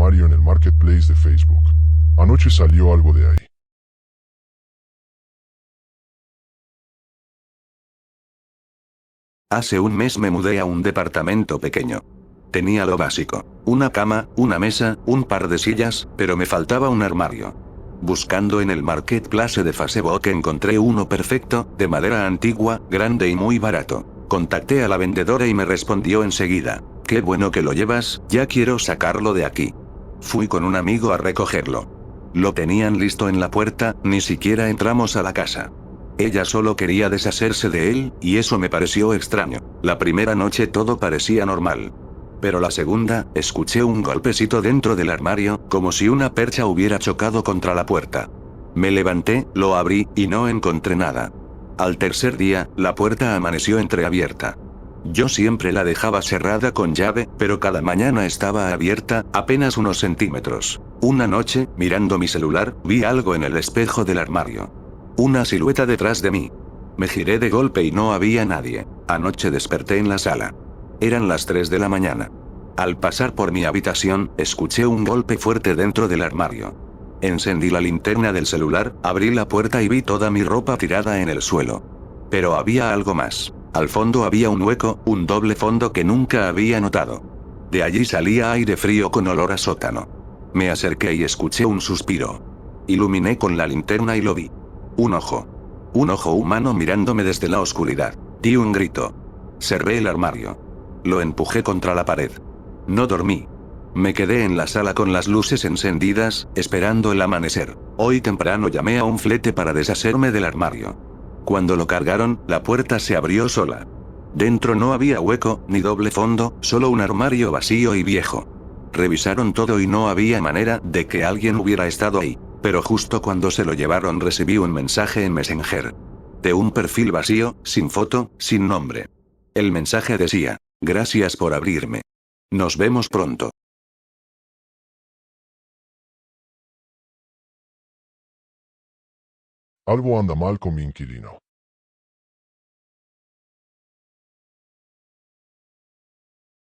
armario en el marketplace de Facebook. Anoche salió algo de ahí. Hace un mes me mudé a un departamento pequeño. Tenía lo básico: una cama, una mesa, un par de sillas, pero me faltaba un armario. Buscando en el marketplace de Facebook encontré uno perfecto, de madera antigua, grande y muy barato. Contacté a la vendedora y me respondió enseguida: «Qué bueno que lo llevas, ya quiero sacarlo de aquí». Fui con un amigo a recogerlo. Lo tenían listo en la puerta, ni siquiera entramos a la casa. Ella solo quería deshacerse de él, y eso me pareció extraño. La primera noche todo parecía normal. Pero la segunda, escuché un golpecito dentro del armario, como si una percha hubiera chocado contra la puerta. Me levanté, lo abrí, y no encontré nada. Al tercer día, la puerta amaneció entreabierta. Yo siempre la dejaba cerrada con llave, pero cada mañana estaba abierta, apenas unos centímetros. Una noche, mirando mi celular, vi algo en el espejo del armario. Una silueta detrás de mí. Me giré de golpe y no había nadie. Anoche desperté en la sala. Eran las 3 de la mañana. Al pasar por mi habitación, escuché un golpe fuerte dentro del armario. Encendí la linterna del celular, abrí la puerta y vi toda mi ropa tirada en el suelo. Pero había algo más. Al fondo había un hueco, un doble fondo que nunca había notado. De allí salía aire frío con olor a sótano. Me acerqué y escuché un suspiro. Iluminé con la linterna y lo vi. Un ojo. Un ojo humano mirándome desde la oscuridad. Di un grito. Cerré el armario. Lo empujé contra la pared. No dormí. Me quedé en la sala con las luces encendidas, esperando el amanecer. Hoy temprano llamé a un flete para deshacerme del armario. Cuando lo cargaron, la puerta se abrió sola. Dentro no había hueco, ni doble fondo, solo un armario vacío y viejo. Revisaron todo y no había manera de que alguien hubiera estado ahí. Pero justo cuando se lo llevaron recibí un mensaje en Messenger. De un perfil vacío, sin foto, sin nombre. El mensaje decía: «Gracias por abrirme. Nos vemos pronto». Algo anda mal con mi inquilino.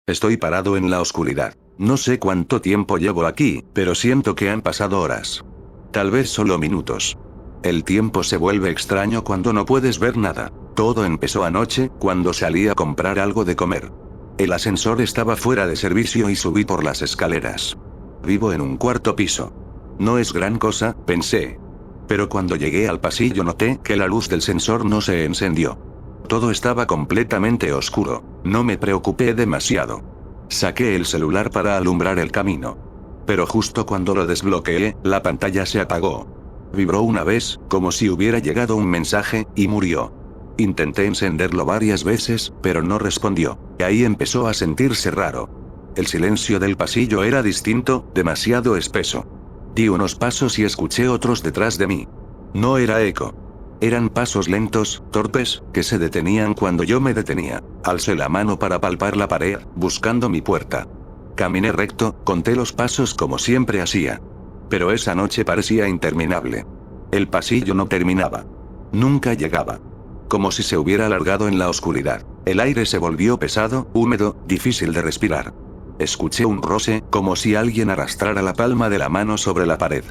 Estoy parado en la oscuridad. No sé cuánto tiempo llevo aquí, pero siento que han pasado horas. Tal vez solo minutos. El tiempo se vuelve extraño cuando no puedes ver nada. Todo empezó anoche, cuando salí a comprar algo de comer. El ascensor estaba fuera de servicio y subí por las escaleras. Vivo en un cuarto piso. No es gran cosa, pensé. Pero cuando llegué al pasillo noté que la luz del sensor no se encendió. Todo estaba completamente oscuro. No me preocupé demasiado. Saqué el celular para alumbrar el camino. Pero justo cuando lo desbloqueé, la pantalla se apagó. Vibró una vez, como si hubiera llegado un mensaje, y murió. Intenté encenderlo varias veces, pero no respondió. Y ahí empezó a sentirse raro. El silencio del pasillo era distinto, demasiado espeso. Di unos pasos y escuché otros detrás de mí. No era eco. Eran pasos lentos, torpes, que se detenían cuando yo me detenía. Alcé la mano para palpar la pared, buscando mi puerta. Caminé recto, conté los pasos como siempre hacía. Pero esa noche parecía interminable. El pasillo no terminaba. Nunca llegaba. Como si se hubiera alargado en la oscuridad. El aire se volvió pesado, húmedo, difícil de respirar. Escuché un roce, como si alguien arrastrara la palma de la mano sobre la pared.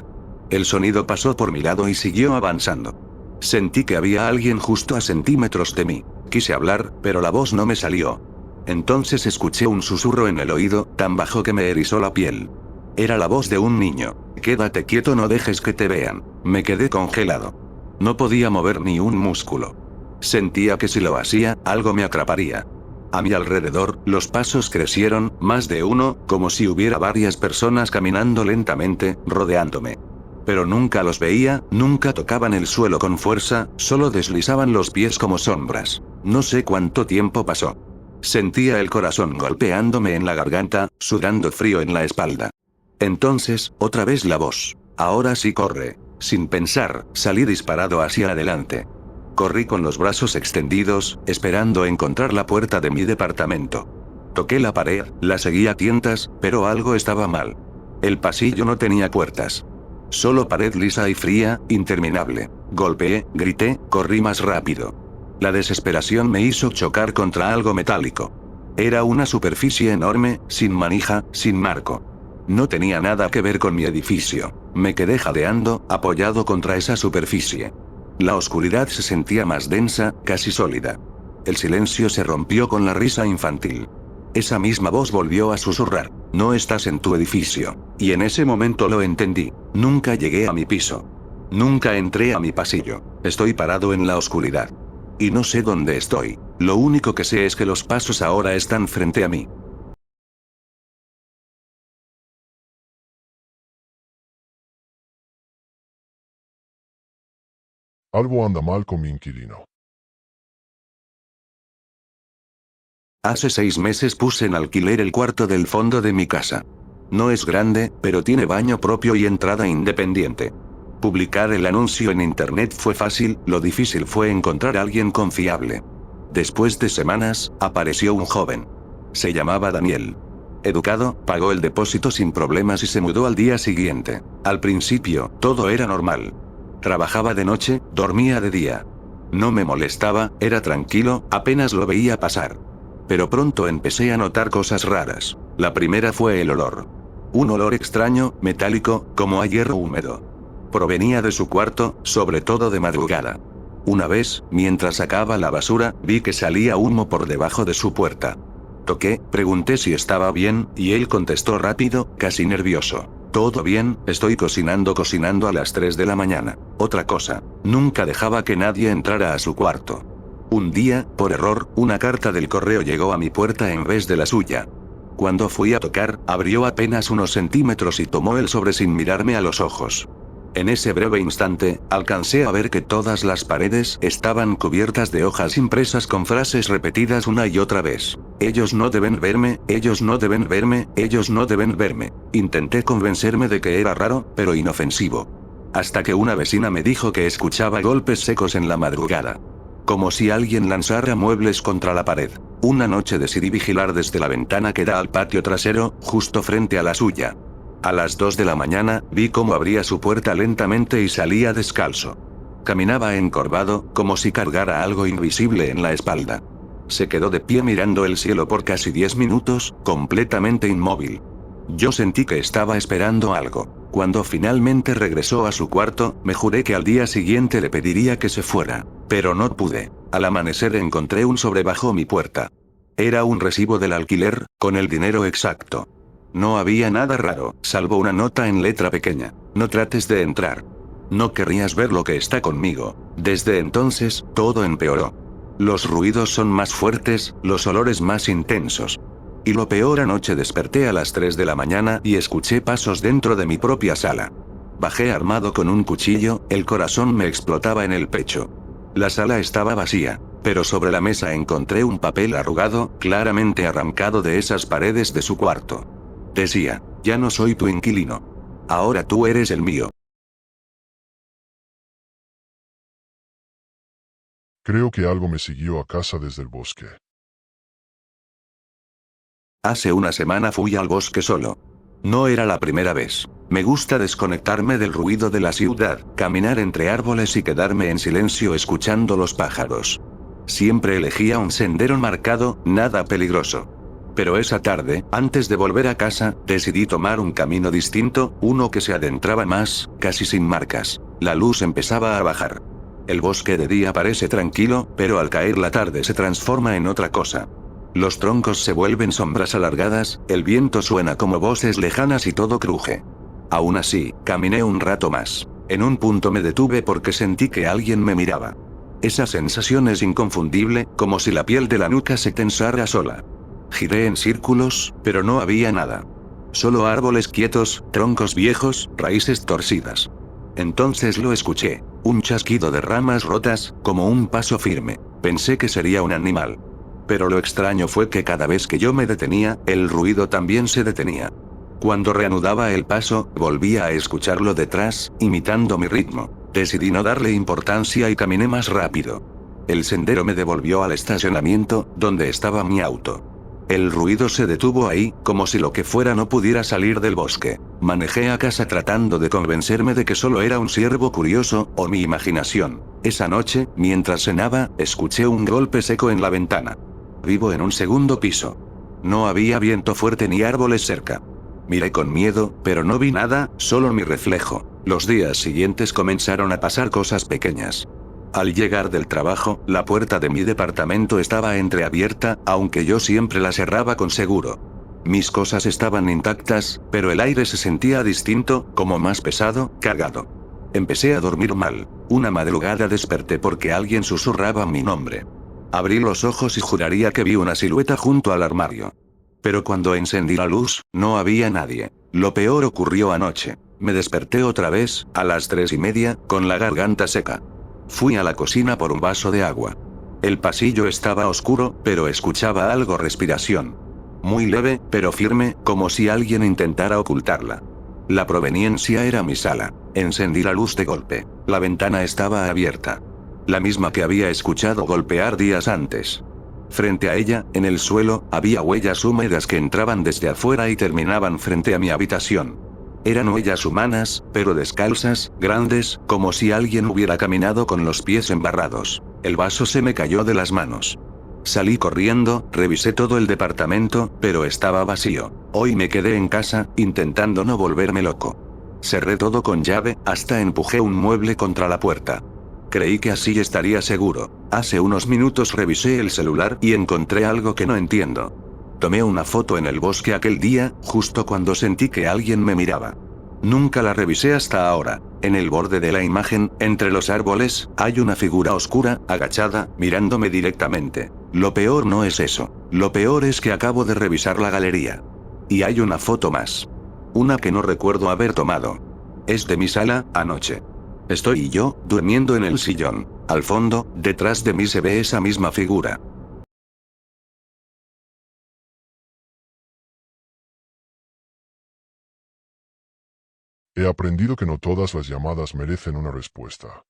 El sonido pasó por mi lado y siguió avanzando. Sentí que había alguien justo a centímetros de mí. Quise hablar, pero la voz no me salió. Entonces escuché un susurro en el oído, tan bajo que me erizó la piel. Era la voz de un niño. «Quédate quieto, no dejes que te vean». Me quedé congelado. No podía mover ni un músculo. Sentía que si lo hacía, algo me atraparía. A mi alrededor, los pasos crecieron, más de uno, como si hubiera varias personas caminando lentamente, rodeándome. Pero nunca los veía, nunca tocaban el suelo con fuerza, solo deslizaban los pies como sombras. No sé cuánto tiempo pasó. Sentía el corazón golpeándome en la garganta, sudando frío en la espalda. Entonces, otra vez la voz. «Ahora sí corre». Sin pensar, salí disparado hacia adelante. Corrí con los brazos extendidos, esperando encontrar la puerta de mi departamento. Toqué la pared, la seguí a tientas, pero algo estaba mal. El pasillo no tenía puertas. Solo pared lisa y fría, interminable. Golpeé, grité, corrí más rápido. La desesperación me hizo chocar contra algo metálico. Era una superficie enorme, sin manija, sin marco. No tenía nada que ver con mi edificio. Me quedé jadeando, apoyado contra esa superficie. La oscuridad se sentía más densa, casi sólida. El silencio se rompió con la risa infantil. Esa misma voz volvió a susurrar: no estás en tu edificio. Y en ese momento lo entendí. Nunca llegué a mi piso. Nunca entré a mi pasillo. Estoy parado en la oscuridad. Y no sé dónde estoy. Lo único que sé es que los pasos ahora están frente a mí. Algo anda mal con mi inquilino. Hace 6 meses puse en alquiler el cuarto del fondo de mi casa. No es grande, pero tiene baño propio y entrada independiente. Publicar el anuncio en internet fue fácil, lo difícil fue encontrar a alguien confiable. Después de semanas, apareció un joven. Se llamaba Daniel. Educado, pagó el depósito sin problemas y se mudó al día siguiente. Al principio, todo era normal. Trabajaba de noche, dormía de día. No me molestaba, era tranquilo, apenas lo veía pasar. Pero pronto empecé a notar cosas raras. La primera fue el olor. Un olor extraño, metálico, como a hierro húmedo. Provenía de su cuarto, sobre todo de madrugada. Una vez, mientras sacaba la basura, vi que salía humo por debajo de su puerta. Toqué, pregunté si estaba bien, y él contestó rápido, casi nervioso: todo bien, estoy cocinando a las 3 de la mañana. Otra cosa, nunca dejaba que nadie entrara a su cuarto. Un día, por error, una carta del correo llegó a mi puerta en vez de la suya. Cuando fui a tocar, abrió apenas unos centímetros y tomó el sobre sin mirarme a los ojos. En ese breve instante, alcancé a ver que todas las paredes estaban cubiertas de hojas impresas con frases repetidas una y otra vez. Ellos no deben verme, ellos no deben verme, ellos no deben verme. Intenté convencerme de que era raro, pero inofensivo. Hasta que una vecina me dijo que escuchaba golpes secos en la madrugada. Como si alguien lanzara muebles contra la pared. Una noche decidí vigilar desde la ventana que da al patio trasero, justo frente a la suya. A las 2 de la mañana, vi cómo abría su puerta lentamente y salía descalzo. Caminaba encorvado, como si cargara algo invisible en la espalda. Se quedó de pie mirando el cielo por casi 10 minutos, completamente inmóvil. Yo sentí que estaba esperando algo. Cuando finalmente regresó a su cuarto, me juré que al día siguiente le pediría que se fuera. Pero no pude. Al amanecer encontré un sobre bajo mi puerta. Era un recibo del alquiler, con el dinero exacto. No había nada raro, salvo una nota en letra pequeña: no trates de entrar. No querrías ver lo que está conmigo. Desde entonces, todo empeoró. Los ruidos son más fuertes, los olores más intensos. Y lo peor, anoche desperté a las 3 de la mañana y escuché pasos dentro de mi propia sala. Bajé armado con un cuchillo, el corazón me explotaba en el pecho. La sala estaba vacía, pero sobre la mesa encontré un papel arrugado, claramente arrancado de esas paredes de su cuarto. Decía: ya no soy tu inquilino. Ahora tú eres el mío. Creo que algo me siguió a casa desde el bosque. Hace una semana fui al bosque solo. No era la primera vez. Me gusta desconectarme del ruido de la ciudad, caminar entre árboles y quedarme en silencio escuchando los pájaros. Siempre elegía un sendero marcado, nada peligroso. Pero esa tarde, antes de volver a casa, decidí tomar un camino distinto, uno que se adentraba más, casi sin marcas. La luz empezaba a bajar. El bosque de día parece tranquilo, pero al caer la tarde se transforma en otra cosa. Los troncos se vuelven sombras alargadas, el viento suena como voces lejanas y todo cruje. Aún así, caminé un rato más. En un punto me detuve porque sentí que alguien me miraba. Esa sensación es inconfundible, como si la piel de la nuca se tensara sola. Giré en círculos, pero no había nada. Solo árboles quietos, troncos viejos, raíces torcidas. Entonces lo escuché, un chasquido de ramas rotas, como un paso firme. Pensé que sería un animal. Pero lo extraño fue que cada vez que yo me detenía, el ruido también se detenía. Cuando reanudaba el paso, volvía a escucharlo detrás, imitando mi ritmo. Decidí no darle importancia y caminé más rápido. El sendero me devolvió al estacionamiento, donde estaba mi auto. El ruido se detuvo ahí, como si lo que fuera no pudiera salir del bosque. Manejé a casa tratando de convencerme de que solo era un ciervo curioso, o mi imaginación. Esa noche, mientras cenaba, escuché un golpe seco en la ventana. Vivo en un segundo piso. No había viento fuerte ni árboles cerca. Miré con miedo, pero no vi nada, solo mi reflejo. Los días siguientes comenzaron a pasar cosas pequeñas. Al llegar del trabajo, la puerta de mi departamento estaba entreabierta, aunque yo siempre la cerraba con seguro. Mis cosas estaban intactas, pero el aire se sentía distinto, como más pesado, cargado. Empecé a dormir mal. Una madrugada desperté porque alguien susurraba mi nombre. Abrí los ojos y juraría que vi una silueta junto al armario. Pero cuando encendí la luz, no había nadie. Lo peor ocurrió anoche. Me desperté otra vez, a las 3:30, con la garganta seca. Fui a la cocina por un vaso de agua. El pasillo estaba oscuro, pero escuchaba algo respiración. Muy leve, pero firme, como si alguien intentara ocultarla. La proveniencia era mi sala. Encendí la luz de golpe. La ventana estaba abierta. La misma que había escuchado golpear días antes. Frente a ella, en el suelo, había huellas húmedas que entraban desde afuera y terminaban frente a mi habitación. Eran huellas humanas, pero descalzas, grandes, como si alguien hubiera caminado con los pies embarrados. El vaso se me cayó de las manos. Salí corriendo, revisé todo el departamento, pero estaba vacío. Hoy me quedé en casa, intentando no volverme loco. Cerré todo con llave, hasta empujé un mueble contra la puerta. Creí que así estaría seguro. Hace unos minutos revisé el celular y encontré algo que no entiendo. Tomé una foto en el bosque aquel día, justo cuando sentí que alguien me miraba. Nunca la revisé hasta ahora. En el borde de la imagen, entre los árboles, hay una figura oscura, agachada, mirándome directamente. Lo peor no es eso. Lo peor es que acabo de revisar la galería. Y hay una foto más. Una que no recuerdo haber tomado. Es de mi sala, anoche. Estoy yo, durmiendo en el sillón. Al fondo, detrás de mí se ve esa misma figura. He aprendido que no todas las llamadas merecen una respuesta.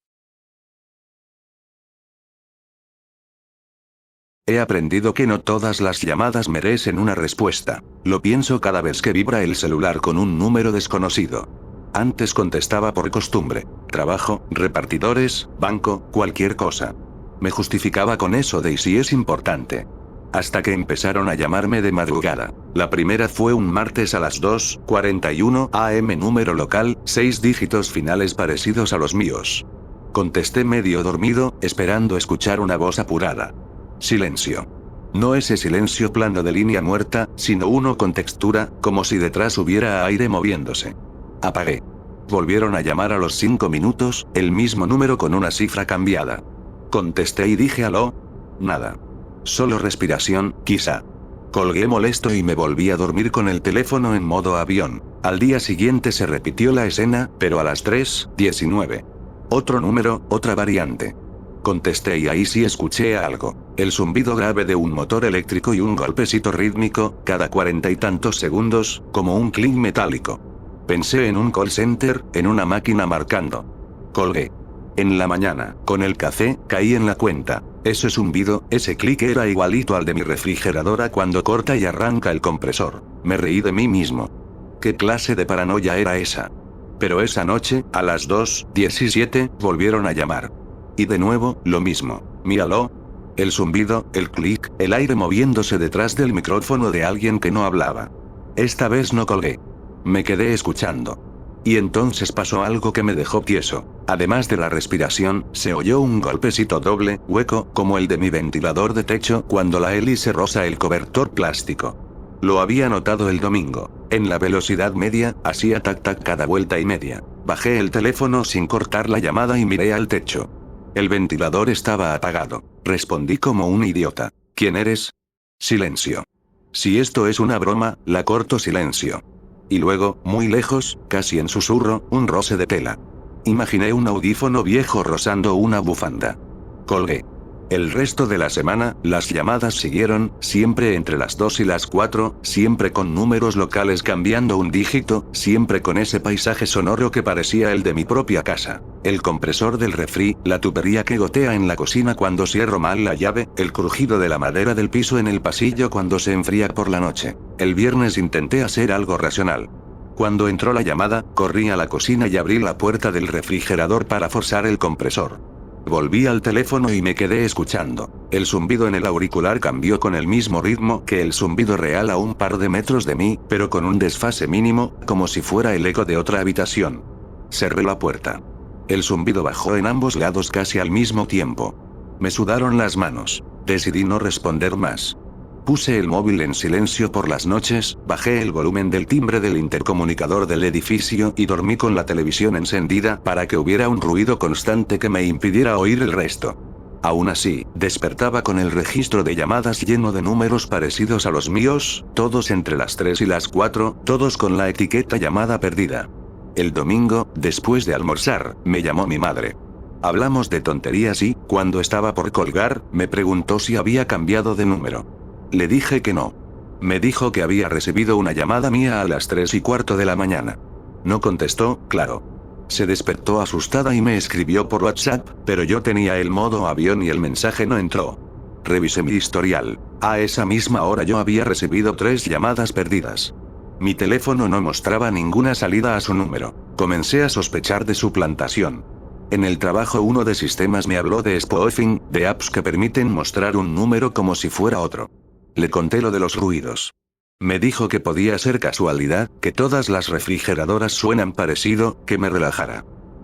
He aprendido que no todas las llamadas merecen una respuesta. Lo pienso cada vez que vibra el celular con un número desconocido. Antes contestaba por costumbre. Trabajo, repartidores, banco, cualquier cosa. Me justificaba con eso de "y si es importante". Hasta que empezaron a llamarme de madrugada. La primera fue un martes a las 2:41 am, número local, 6 dígitos finales parecidos a los míos. Contesté medio dormido, esperando escuchar una voz apurada. Silencio. No ese silencio plano de línea muerta, sino uno con textura, como si detrás hubiera aire moviéndose. Apagué. Volvieron a llamar a los 5 minutos, el mismo número con una cifra cambiada. Contesté y dije aló. Nada. Solo respiración, quizá. Colgué molesto y me volví a dormir con el teléfono en modo avión. Al día siguiente se repitió la escena, pero a las 3:19. Otro número, otra variante. Contesté y ahí sí escuché algo. El zumbido grave de un motor eléctrico y un golpecito rítmico, cada 40 y tantos segundos, como un clic metálico. Pensé en un call center, en una máquina marcando. Colgué. En la mañana, con el café, caí en la cuenta. Ese zumbido, ese clic era igualito al de mi refrigeradora cuando corta y arranca el compresor. Me reí de mí mismo. ¿Qué clase de paranoia era esa? Pero esa noche, a las 2:17, volvieron a llamar. Y de nuevo, lo mismo. Míralo. El zumbido, el clic, el aire moviéndose detrás del micrófono de alguien que no hablaba. Esta vez no colgué. Me quedé escuchando. Y entonces pasó algo que me dejó tieso. Además de la respiración, se oyó un golpecito doble, hueco, como el de mi ventilador de techo cuando la hélice roza el cobertor plástico. Lo había notado el domingo. En la velocidad media, hacía tac-tac cada vuelta y media. Bajé el teléfono sin cortar la llamada y miré al techo. El ventilador estaba apagado. Respondí como un idiota. ¿Quién eres? Silencio. Si esto es una broma, la corto, silencio. Y luego, muy lejos, casi en susurro, un roce de tela. Imaginé un audífono viejo rozando una bufanda. Colgué. El resto de la semana, las llamadas siguieron, siempre entre las 2 y las 4, siempre con números locales cambiando un dígito, siempre con ese paisaje sonoro que parecía el de mi propia casa. El compresor del refri, la tubería que gotea en la cocina cuando cierro mal la llave, el crujido de la madera del piso en el pasillo cuando se enfría por la noche. El viernes intenté hacer algo racional. Cuando entró la llamada, corrí a la cocina y abrí la puerta del refrigerador para forzar el compresor. Volví al teléfono y me quedé escuchando. El zumbido en el auricular cambió con el mismo ritmo que el zumbido real a un par de metros de mí, pero con un desfase mínimo, como si fuera el eco de otra habitación. Cerré la puerta. El zumbido bajó en ambos lados casi al mismo tiempo. Me sudaron las manos. Decidí no responder más. Puse el móvil en silencio por las noches, bajé el volumen del timbre del intercomunicador del edificio y dormí con la televisión encendida para que hubiera un ruido constante que me impidiera oír el resto. Aún así, despertaba con el registro de llamadas lleno de números parecidos a los míos, todos entre las 3 y las 4, todos con la etiqueta llamada perdida. El domingo, después de almorzar, me llamó mi madre. Hablamos de tonterías y, cuando estaba por colgar, me preguntó si había cambiado de número. Le dije que no. Me dijo que había recibido una llamada mía a las 3:15 de la mañana. No contestó, claro. Se despertó asustada y me escribió por WhatsApp, pero yo tenía el modo avión y el mensaje no entró. Revisé mi historial. A esa misma hora yo había recibido 3 llamadas perdidas. Mi teléfono no mostraba ninguna salida a su número. Comencé a sospechar de suplantación. En el trabajo uno de sistemas me habló de spoofing, de apps que permiten mostrar un número como si fuera otro. Le conté lo de los ruidos. Me dijo que podía ser casualidad, que todas las refrigeradoras suenan parecido, que me relajara.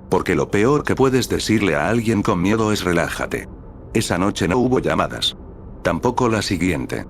Porque lo peor que puedes decirle a alguien con miedo es relájate. Esa noche no hubo llamadas. Tampoco la siguiente.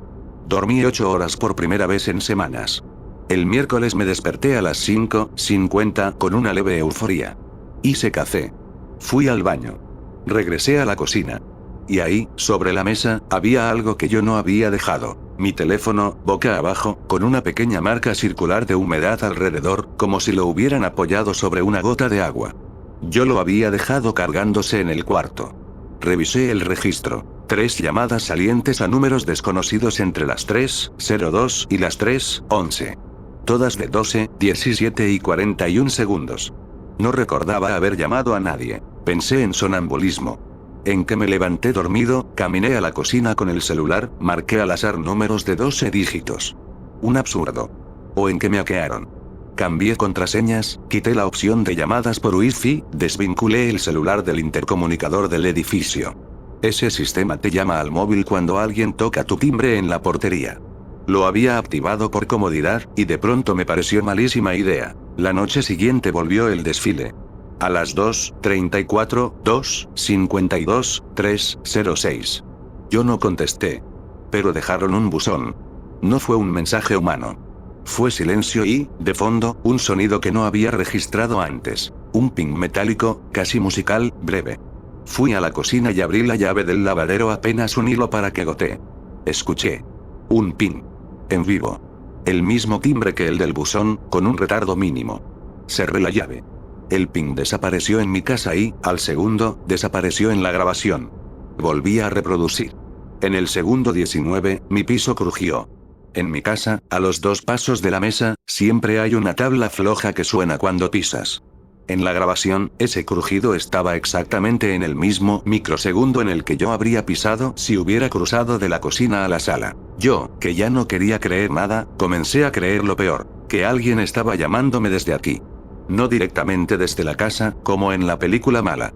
Dormí 8 horas por primera vez en semanas. El miércoles me desperté a las 5:50 con una leve euforía. Hice café. Fui al baño. Regresé a la cocina. Y ahí, sobre la mesa, había algo que yo no había dejado. Mi teléfono, boca abajo, con una pequeña marca circular de humedad alrededor, como si lo hubieran apoyado sobre una gota de agua. Yo lo había dejado cargándose en el cuarto. Revisé el registro. 3 llamadas salientes a números desconocidos entre las 3:02 y las 3:11. Todas de 12, 17 y 41 segundos. No recordaba haber llamado a nadie. Pensé en sonambulismo. En que me levanté dormido, caminé a la cocina con el celular, marqué al azar números de 12 dígitos. Un absurdo. O en que me hackearon. Cambié contraseñas, quité la opción de llamadas por Wi-Fi, desvinculé el celular del intercomunicador del edificio. Ese sistema te llama al móvil cuando alguien toca tu timbre en la portería. Lo había activado por comodidad, y de pronto me pareció malísima idea. La noche siguiente volvió el desfile. A las 2:34, 2:52, 3:06. Yo no contesté. Pero dejaron un buzón. No fue un mensaje humano. Fue silencio y, de fondo, un sonido que no había registrado antes. Un ping metálico, casi musical, breve. Fui a la cocina y abrí la llave del lavadero apenas un hilo para que gotee. Escuché. Un ping. En vivo. El mismo timbre que el del buzón, con un retardo mínimo. Cerré la llave. El ping desapareció en mi casa y, al segundo, desapareció en la grabación. Volví a reproducir. En el segundo 19, mi piso crujió. En mi casa, a los 2 pasos de la mesa, siempre hay una tabla floja que suena cuando pisas. En la grabación, ese crujido estaba exactamente en el mismo microsegundo en el que yo habría pisado si hubiera cruzado de la cocina a la sala. Yo, que ya no quería creer nada, comencé a creer lo peor, que alguien estaba llamándome desde aquí. No directamente desde la casa, como en la película mala.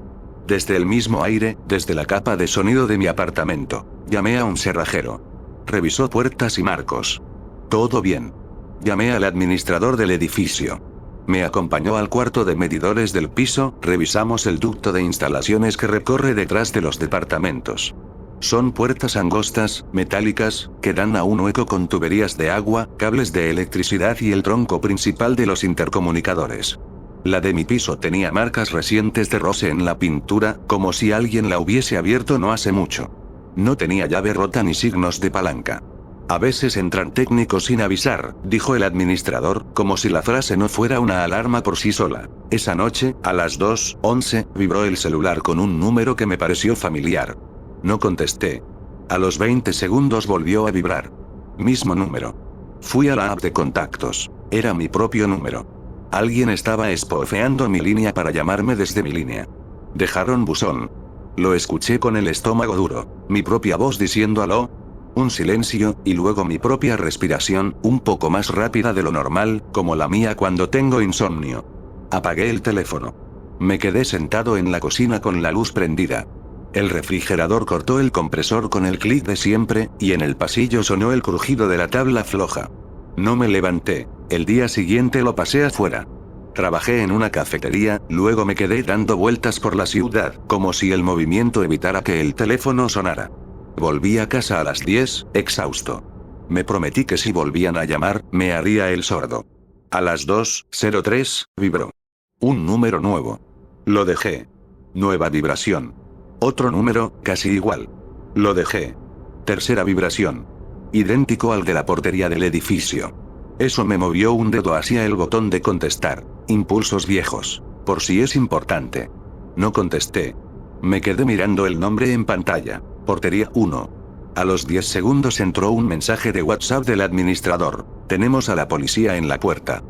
Desde el mismo aire, desde la capa de sonido de mi apartamento. Llamé a un cerrajero. Revisó puertas y marcos. Todo bien. Llamé al administrador del edificio. Me acompañó al cuarto de medidores del piso, revisamos el ducto de instalaciones que recorre detrás de los departamentos. Son puertas angostas, metálicas, que dan a un hueco con tuberías de agua, cables de electricidad y el tronco principal de los intercomunicadores. La de mi piso tenía marcas recientes de roce en la pintura, como si alguien la hubiese abierto no hace mucho. No tenía llave rota ni signos de palanca. A veces entran técnicos sin avisar, dijo el administrador, como si la frase no fuera una alarma por sí sola. Esa noche, a las 2:11, vibró el celular con un número que me pareció familiar. No contesté. A los 20 segundos volvió a vibrar. Mismo número. Fui a la app de contactos. Era mi propio número. Alguien estaba espofeando mi línea para llamarme desde mi línea. Dejaron buzón. Lo escuché con el estómago duro. Mi propia voz diciendo aló. Un silencio, y luego mi propia respiración, un poco más rápida de lo normal, como la mía cuando tengo insomnio. Apagué el teléfono. Me quedé sentado en la cocina con la luz prendida. El refrigerador cortó el compresor con el clic de siempre, y en el pasillo sonó el crujido de la tabla floja. No me levanté. El día siguiente lo pasé afuera. Trabajé en una cafetería, luego me quedé dando vueltas por la ciudad, como si el movimiento evitara que el teléfono sonara. Volví a casa a las 10, exhausto. Me prometí que si volvían a llamar, me haría el sordo. A las 2:03, vibró. Un número nuevo. Lo dejé. Nueva vibración. Otro número, casi igual. Lo dejé. Tercera vibración. Idéntico al de la portería del edificio. Eso me movió un dedo hacia el botón de contestar. Impulsos viejos. Por si es importante. No contesté. Me quedé mirando el nombre en pantalla. Portería 1. A los 10 segundos entró un mensaje de WhatsApp del administrador. Tenemos a la policía en la puerta.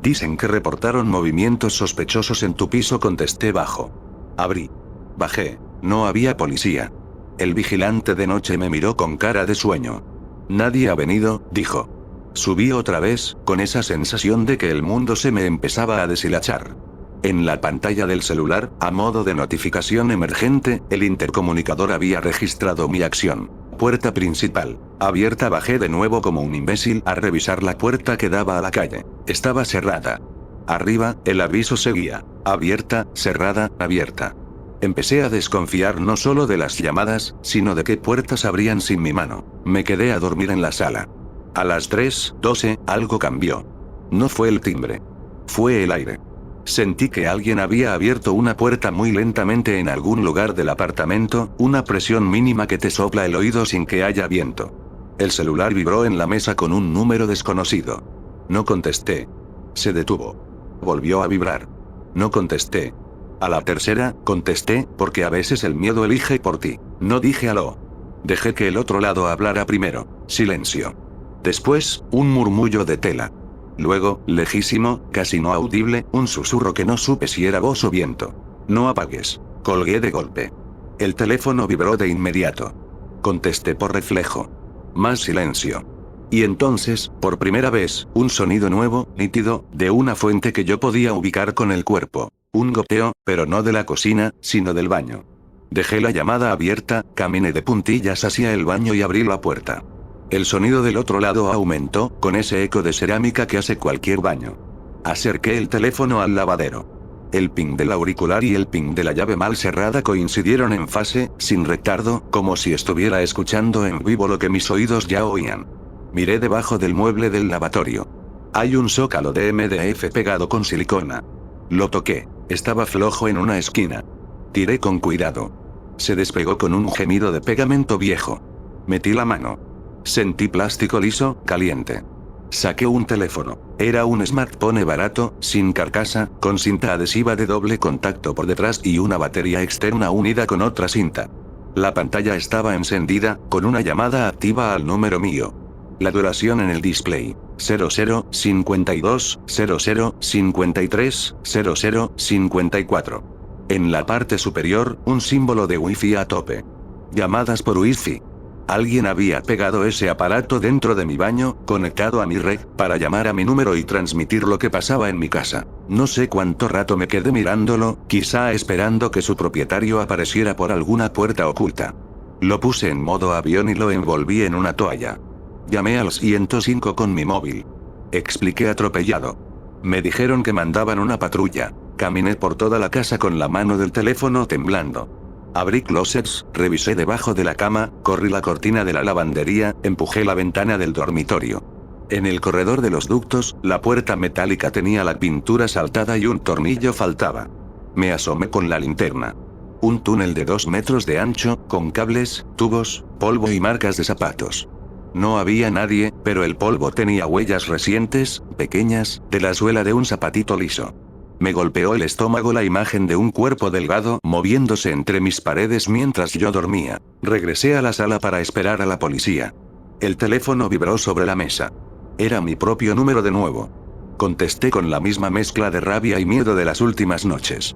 Dicen que reportaron movimientos sospechosos en tu piso, contesté bajo. Abrí. Bajé. No había policía. El vigilante de noche me miró con cara de sueño. Nadie ha venido, dijo. Subí otra vez, con esa sensación de que el mundo se me empezaba a deshilachar. En la pantalla del celular, a modo de notificación emergente, el intercomunicador había registrado mi acción. Puerta principal. Abierta. Bajé de nuevo como un imbécil a revisar la puerta que daba a la calle. Estaba cerrada. Arriba, el aviso seguía. Abierta, cerrada, abierta. Empecé a desconfiar no solo de las llamadas, sino de qué puertas abrían sin mi mano. Me quedé a dormir en la sala. A las 3:12, algo cambió. No fue el timbre. Fue el aire. Sentí que alguien había abierto una puerta muy lentamente en algún lugar del apartamento, una presión mínima que te sopla el oído sin que haya viento. El celular vibró en la mesa con un número desconocido. No contesté. Se detuvo. Volvió a vibrar. No contesté. A la tercera, contesté, porque a veces el miedo elige por ti. No dije aló. Dejé que el otro lado hablara primero. Silencio. Después, un murmullo de tela. Luego, lejísimo, casi no audible, un susurro que no supe si era voz o viento. No apagues. Colgué de golpe. El teléfono vibró de inmediato. Contesté por reflejo. Más silencio. Y entonces, por primera vez, un sonido nuevo, nítido, de una fuente que yo podía ubicar con el cuerpo. Un goteo, pero no de la cocina, sino del baño. Dejé la llamada abierta, caminé de puntillas hacia el baño y abrí la puerta. El sonido del otro lado aumentó, con ese eco de cerámica que hace cualquier baño. Acerqué el teléfono al lavadero. El ping del auricular y el ping de la llave mal cerrada coincidieron en fase, sin retardo, como si estuviera escuchando en vivo lo que mis oídos ya oían. Miré debajo del mueble del lavatorio. Hay un zócalo de MDF pegado con silicona. Lo toqué. Estaba flojo en una esquina. Tiré con cuidado. Se despegó con un gemido de pegamento viejo. Metí la mano. Sentí plástico liso, caliente. Saqué un teléfono. Era un smartphone barato, sin carcasa, con cinta adhesiva de doble contacto por detrás y una batería externa unida con otra cinta. La pantalla estaba encendida, con una llamada activa al número mío. La duración en el display: 0052 0053 0054. En la parte superior, un símbolo de Wi-Fi a tope. Llamadas por Wi-Fi. Alguien había pegado ese aparato dentro de mi baño, conectado a mi red, para llamar a mi número y transmitir lo que pasaba en mi casa. No sé cuánto rato me quedé mirándolo, quizá esperando que su propietario apareciera por alguna puerta oculta. Lo puse en modo avión y lo envolví en una toalla. Llamé al 105 con mi móvil. Expliqué atropellado. Me dijeron que mandaban una patrulla. Caminé por toda la casa con la mano del teléfono temblando. Abrí closets, revisé debajo de la cama, corrí la cortina de la lavandería, empujé la ventana del dormitorio. En el corredor de los ductos, la puerta metálica tenía la pintura saltada y un tornillo faltaba. Me asomé con la linterna. Un túnel de 2 metros de ancho, con cables, tubos, polvo y marcas de zapatos. No había nadie, pero el polvo tenía huellas recientes, pequeñas, de la suela de un zapatito liso. Me golpeó el estómago la imagen de un cuerpo delgado moviéndose entre mis paredes mientras yo dormía. Regresé a la sala para esperar a la policía. El teléfono vibró sobre la mesa. Era mi propio número de nuevo. Contesté con la misma mezcla de rabia y miedo de las últimas noches.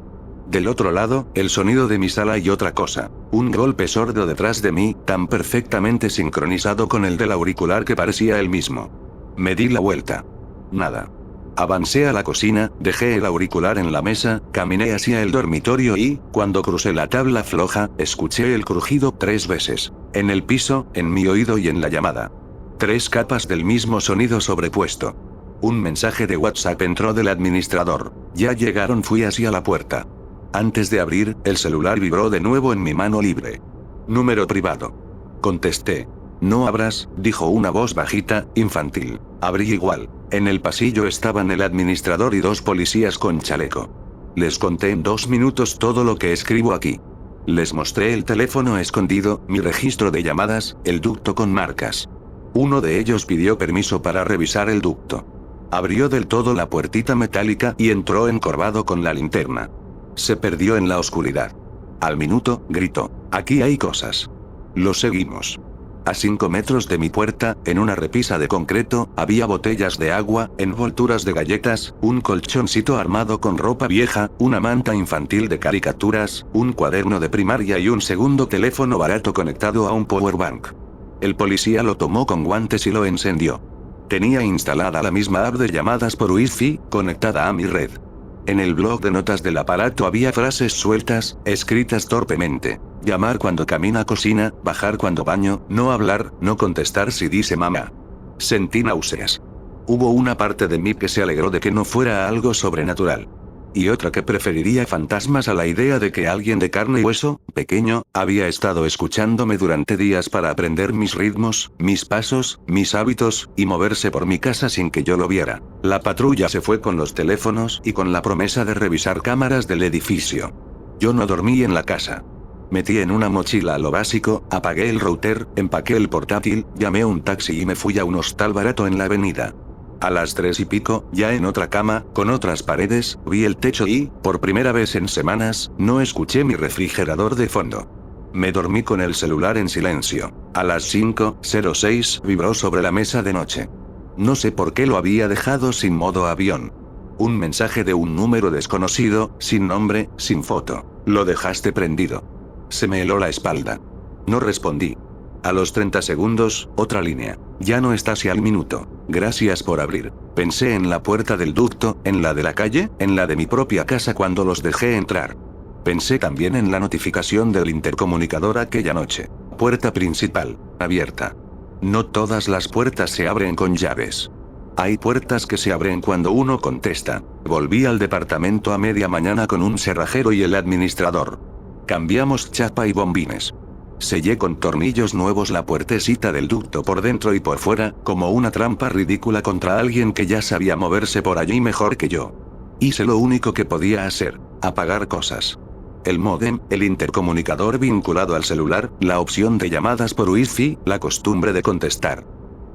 Del otro lado, el sonido de mi sala y otra cosa. Un golpe sordo detrás de mí, tan perfectamente sincronizado con el del auricular que parecía el mismo. Me di la vuelta. Nada. Avancé a la cocina, dejé el auricular en la mesa, caminé hacia el dormitorio y, cuando crucé la tabla floja, escuché el crujido 3 veces. En el piso, en mi oído y en la llamada. 3 capas del mismo sonido sobrepuesto. Un mensaje de WhatsApp entró del administrador. Ya llegaron, fui hacia la puerta. Antes de abrir, el celular vibró de nuevo en mi mano libre. Número privado. Contesté. No abras, dijo una voz bajita, infantil. Abrí igual. En el pasillo estaban el administrador y 2 policías con chaleco. Les conté en 2 minutos todo lo que escribo aquí. Les mostré el teléfono escondido, mi registro de llamadas, el ducto con marcas. Uno de ellos pidió permiso para revisar el ducto. Abrió del todo la puertita metálica y entró encorvado con la linterna. Se perdió en la oscuridad. Al minuto, gritó: «Aquí hay cosas». Lo seguimos. A 5 metros de mi puerta, en una repisa de concreto, había botellas de agua, envolturas de galletas, un colchoncito armado con ropa vieja, una manta infantil de caricaturas, un cuaderno de primaria y un segundo teléfono barato conectado a un powerbank. El policía lo tomó con guantes y lo encendió. Tenía instalada la misma app de llamadas por Wi-Fi, conectada a mi red. En el blog de notas del aparato había frases sueltas, escritas torpemente. Llamar cuando camina cocina, bajar cuando baño, no hablar, no contestar si dice mamá. Sentí náuseas. Hubo una parte de mí que se alegró de que no fuera algo sobrenatural. Y otra que preferiría fantasmas a la idea de que alguien de carne y hueso, pequeño, había estado escuchándome durante días para aprender mis ritmos, mis pasos, mis hábitos, y moverse por mi casa sin que yo lo viera. La patrulla se fue con los teléfonos y con la promesa de revisar cámaras del edificio. Yo no dormí en la casa. Metí en una mochila lo básico, apagué el router, empaqué el portátil, llamé un taxi y me fui a un hostal barato en la avenida. A las 3 y pico, ya en otra cama, con otras paredes, vi el techo y, por primera vez en semanas, no escuché mi refrigerador de fondo. Me dormí con el celular en silencio. A las 5:06 vibró sobre la mesa de noche. No sé por qué lo había dejado sin modo avión. Un mensaje de un número desconocido, sin nombre, sin foto. Lo dejaste prendido. Se me heló la espalda. No respondí. A los 30 segundos, otra línea. Ya no estás y al minuto. Gracias por abrir. Pensé en la puerta del ducto, en la de la calle, en la de mi propia casa cuando los dejé entrar. Pensé también en la notificación del intercomunicador aquella noche. Puerta principal, abierta. No todas las puertas se abren con llaves. Hay puertas que se abren cuando uno contesta. Volví al departamento a media mañana con un cerrajero y el administrador. Cambiamos chapa y bombines. Sellé con tornillos nuevos la puertecita del ducto por dentro y por fuera, como una trampa ridícula contra alguien que ya sabía moverse por allí mejor que yo. Hice lo único que podía hacer: apagar cosas. El módem, el intercomunicador vinculado al celular, la opción de llamadas por Wi-Fi, la costumbre de contestar.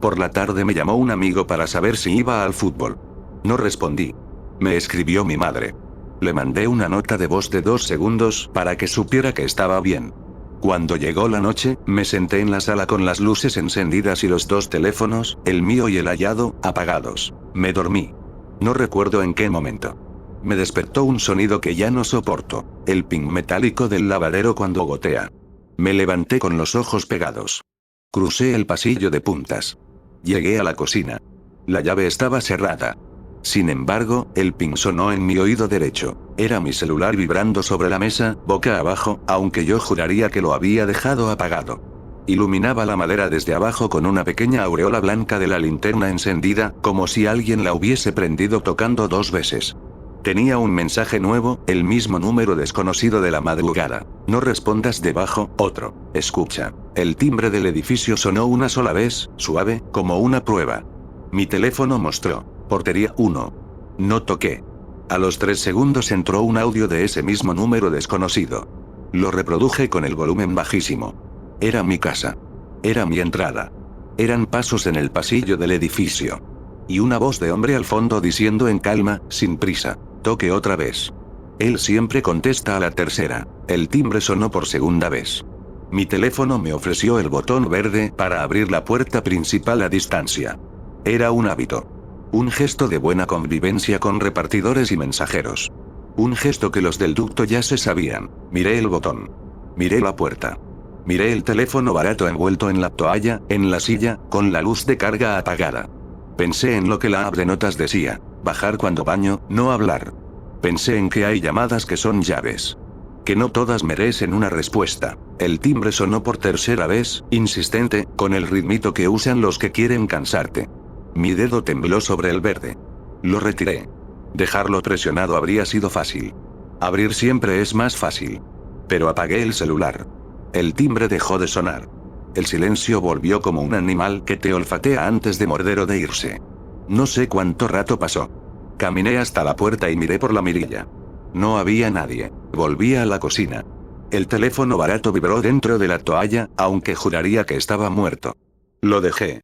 Por la tarde me llamó un amigo para saber si iba al fútbol. No respondí. Me escribió mi madre. Le mandé una nota de voz de 2 segundos para que supiera que estaba bien. Cuando llegó la noche, me senté en la sala con las luces encendidas y los 2 teléfonos, el mío y el hallado, apagados. Me dormí. No recuerdo en qué momento. Me despertó un sonido que ya no soporto, el ping metálico del lavadero cuando gotea. Me levanté con los ojos pegados. Crucé el pasillo de puntas. Llegué a la cocina. La llave estaba cerrada. Sin embargo, el ping sonó en mi oído derecho. Era mi celular vibrando sobre la mesa, boca abajo, aunque yo juraría que lo había dejado apagado. Iluminaba la madera desde abajo con una pequeña aureola blanca de la linterna encendida, como si alguien la hubiese prendido tocando 2 veces. Tenía un mensaje nuevo, el mismo número desconocido de la madrugada. No respondas debajo, otro. Escucha. El timbre del edificio sonó una sola vez, suave, como una prueba. Mi teléfono mostró. Portería 1. No toqué. A los 3 segundos entró un audio de ese mismo número desconocido. Lo reproduje con el volumen bajísimo. Era mi casa. Era mi entrada. Eran pasos en el pasillo del edificio. Y una voz de hombre al fondo diciendo en calma, sin prisa: toque otra vez. Él siempre contesta a la tercera. El timbre sonó por segunda vez. Mi teléfono me ofreció el botón verde para abrir la puerta principal a distancia. Era un hábito. Un gesto de buena convivencia con repartidores y mensajeros. Un gesto que los del ducto ya se sabían. Miré el botón. Miré la puerta. Miré el teléfono barato envuelto en la toalla, en la silla, con la luz de carga apagada. Pensé en lo que la app de notas decía. bajar cuando baño, no hablar. Pensé en que hay llamadas que son llaves. Que no todas merecen una respuesta. El timbre sonó por tercera vez, insistente, con el ritmito que usan los que quieren cansarte. Mi dedo tembló sobre el verde. Lo retiré. Dejarlo presionado habría sido fácil. Abrir siempre es más fácil. Pero apagué el celular. El timbre dejó de sonar. El silencio volvió como un animal que te olfatea antes de morder o de irse. No sé cuánto rato pasó. Caminé hasta la puerta y miré por la mirilla. No había nadie. Volví a la cocina. El teléfono barato vibró dentro de la toalla, aunque juraría que estaba muerto. Lo dejé.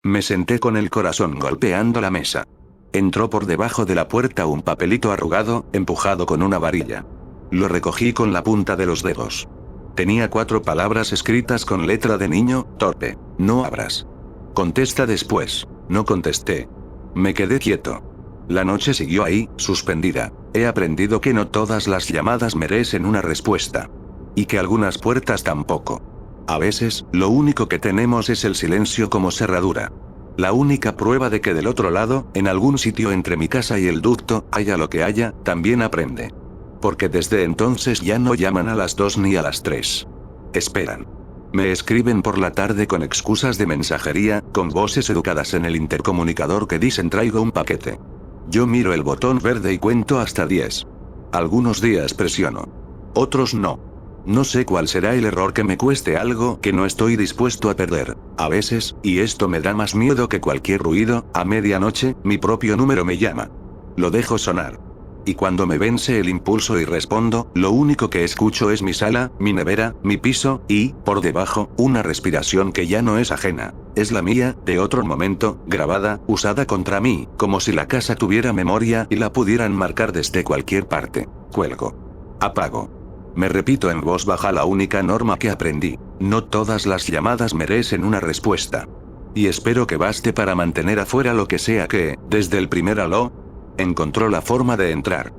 Me senté con el corazón golpeando la mesa. Entró por debajo de la puerta un papelito arrugado, empujado con una varilla. Lo recogí con la punta de los dedos. Tenía 4 palabras escritas con letra de niño, torpe. No abras. Contesta después. No contesté. Me quedé quieto. La noche siguió ahí, suspendida. He aprendido que no todas las llamadas merecen una respuesta. Y que algunas puertas tampoco. A veces, lo único que tenemos es el silencio como cerradura. La única prueba de que del otro lado, en algún sitio entre mi casa y el ducto, haya lo que haya, también aprende. Porque desde entonces ya no llaman a las 2 ni a las 3. Esperan. Me escriben por la tarde con excusas de mensajería, con voces educadas en el intercomunicador que dicen traigo un paquete. Yo miro el botón verde y cuento hasta 10. Algunos días presiono. Otros no. No sé cuál será el error que me cueste algo que no estoy dispuesto a perder. A veces, y esto me da más miedo que cualquier ruido, a medianoche, mi propio número me llama. Lo dejo sonar. Y cuando me vence el impulso y respondo, lo único que escucho es mi sala, mi nevera, mi piso, y, por debajo, una respiración que ya no es ajena. Es la mía, de otro momento, grabada, usada contra mí, como si la casa tuviera memoria y la pudieran marcar desde cualquier parte. Cuelgo. Apago. Me repito en voz baja la única norma que aprendí. No todas las llamadas merecen una respuesta. Y espero que baste para mantener afuera lo que sea que, desde el primer aló, encontró la forma de entrar.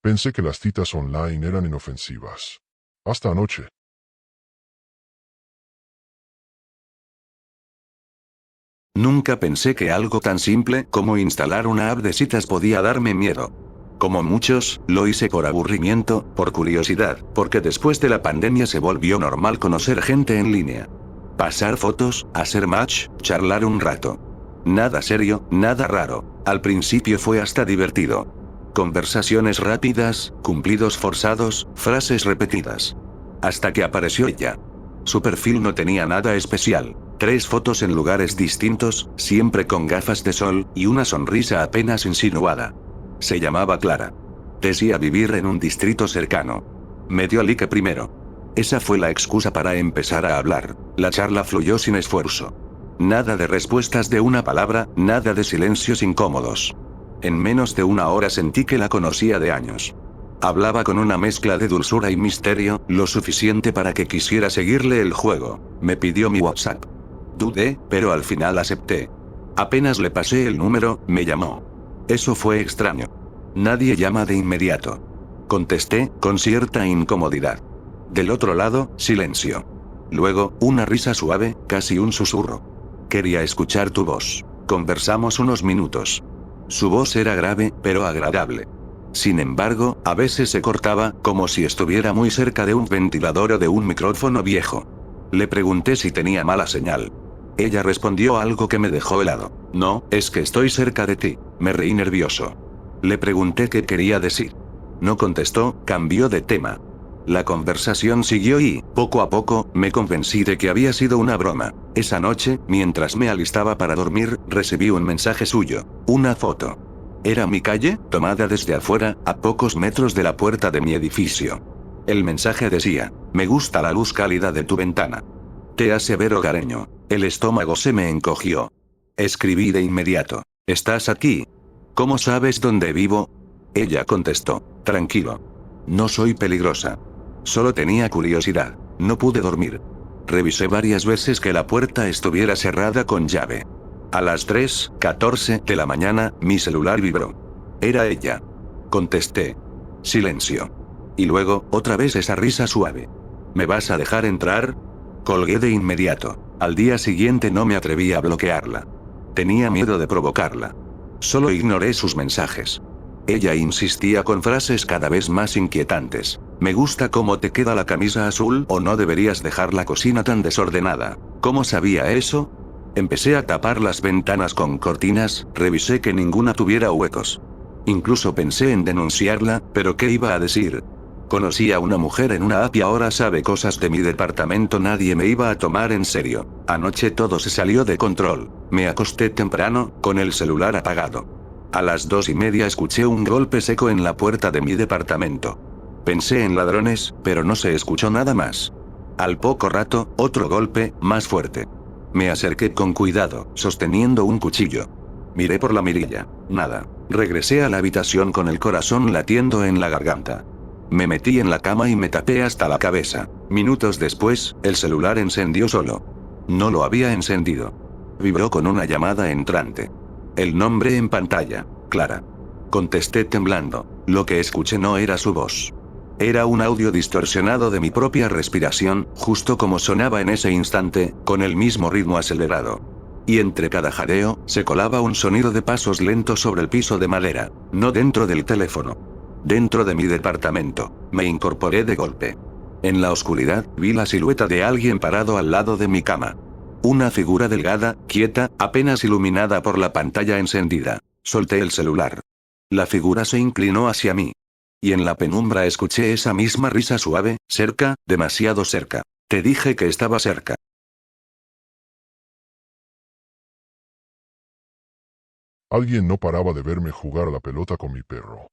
Pensé que las citas online eran inofensivas. Hasta anoche. Nunca pensé que algo tan simple como instalar una app de citas podía darme miedo. Como muchos, lo hice por aburrimiento, por curiosidad, porque después de la pandemia se volvió normal conocer gente en línea. Pasar fotos, hacer match, charlar un rato. Nada serio, nada raro. Al principio fue hasta divertido. Conversaciones rápidas, cumplidos forzados, frases repetidas. Hasta que apareció ella. Su perfil no tenía nada especial. 3 fotos en lugares distintos, siempre con gafas de sol, y una sonrisa apenas insinuada. Se llamaba Clara. Decía vivir en un distrito cercano. Me dio like primero. Esa fue la excusa para empezar a hablar. La charla fluyó sin esfuerzo. Nada de respuestas de una palabra, nada de silencios incómodos. En menos de una hora sentí que la conocía de años. Hablaba con una mezcla de dulzura y misterio, lo suficiente para que quisiera seguirle el juego. Me pidió mi WhatsApp. Dudé, pero al final acepté. Apenas le pasé el número, me llamó. Eso fue extraño. Nadie llama de inmediato. Contesté, con cierta incomodidad. Del otro lado, silencio. Luego, una risa suave, casi un susurro. Quería escuchar tu voz. Conversamos unos minutos. Su voz era grave, pero agradable. Sin embargo, a veces se cortaba, como si estuviera muy cerca de un ventilador o de un micrófono viejo. Le pregunté si tenía mala señal. Ella respondió algo que me dejó helado. No, es que estoy cerca de ti. Me reí nervioso. Le pregunté qué quería decir. No contestó, cambió de tema. La conversación siguió y, poco a poco, me convencí de que había sido una broma. Esa noche, mientras me alistaba para dormir, recibí un mensaje suyo. Una foto. Era mi calle, tomada desde afuera, a pocos metros de la puerta de mi edificio. El mensaje decía: me gusta la luz cálida de tu ventana. Te hace ver hogareño. El estómago se me encogió. Escribí de inmediato: ¿estás aquí? ¿Cómo sabes dónde vivo? Ella contestó: tranquilo. No soy peligrosa. Solo tenía curiosidad. No pude dormir. Revisé varias veces que la puerta estuviera cerrada con llave. A las 3:14 de la mañana, mi celular vibró. Era ella. Contesté. Silencio. Y luego, otra vez esa risa suave. ¿Me vas a dejar entrar? Colgué de inmediato. Al día siguiente no me atreví a bloquearla. Tenía miedo de provocarla. Solo ignoré sus mensajes. Ella insistía con frases cada vez más inquietantes. Me gusta cómo te queda la camisa azul, o no deberías dejar la cocina tan desordenada. ¿Cómo sabía eso? Empecé a tapar las ventanas con cortinas, revisé que ninguna tuviera huecos. Incluso pensé en denunciarla, pero ¿qué iba a decir? Conocí a una mujer en una app y ahora sabe cosas de mi departamento. Nadie me iba a tomar en serio. Anoche todo se salió de control. Me acosté temprano, con el celular apagado. A las 2:30 escuché un golpe seco en la puerta de mi departamento. Pensé en ladrones, pero no se escuchó nada más. Al poco rato, otro golpe, más fuerte. Me acerqué con cuidado, sosteniendo un cuchillo. Miré por la mirilla. Nada. Regresé a la habitación con el corazón latiendo en la garganta. Me metí en la cama y me tapé hasta la cabeza. Minutos después, el celular encendió solo. No lo había encendido. Vibró con una llamada entrante. El nombre en pantalla: Clara. Contesté temblando. Lo que escuché no era su voz. Era un audio distorsionado de mi propia respiración, justo como sonaba en ese instante, con el mismo ritmo acelerado. Y entre cada jadeo, se colaba un sonido de pasos lentos sobre el piso de madera. No dentro del teléfono. Dentro de mi departamento. Me incorporé de golpe. En la oscuridad, vi la silueta de alguien parado al lado de mi cama. Una figura delgada, quieta, apenas iluminada por la pantalla encendida. Solté el celular. La figura se inclinó hacia mí. Y en la penumbra escuché esa misma risa suave: cerca, demasiado cerca. Te dije que estaba cerca. Alguien no paraba de verme jugar a la pelota con mi perro.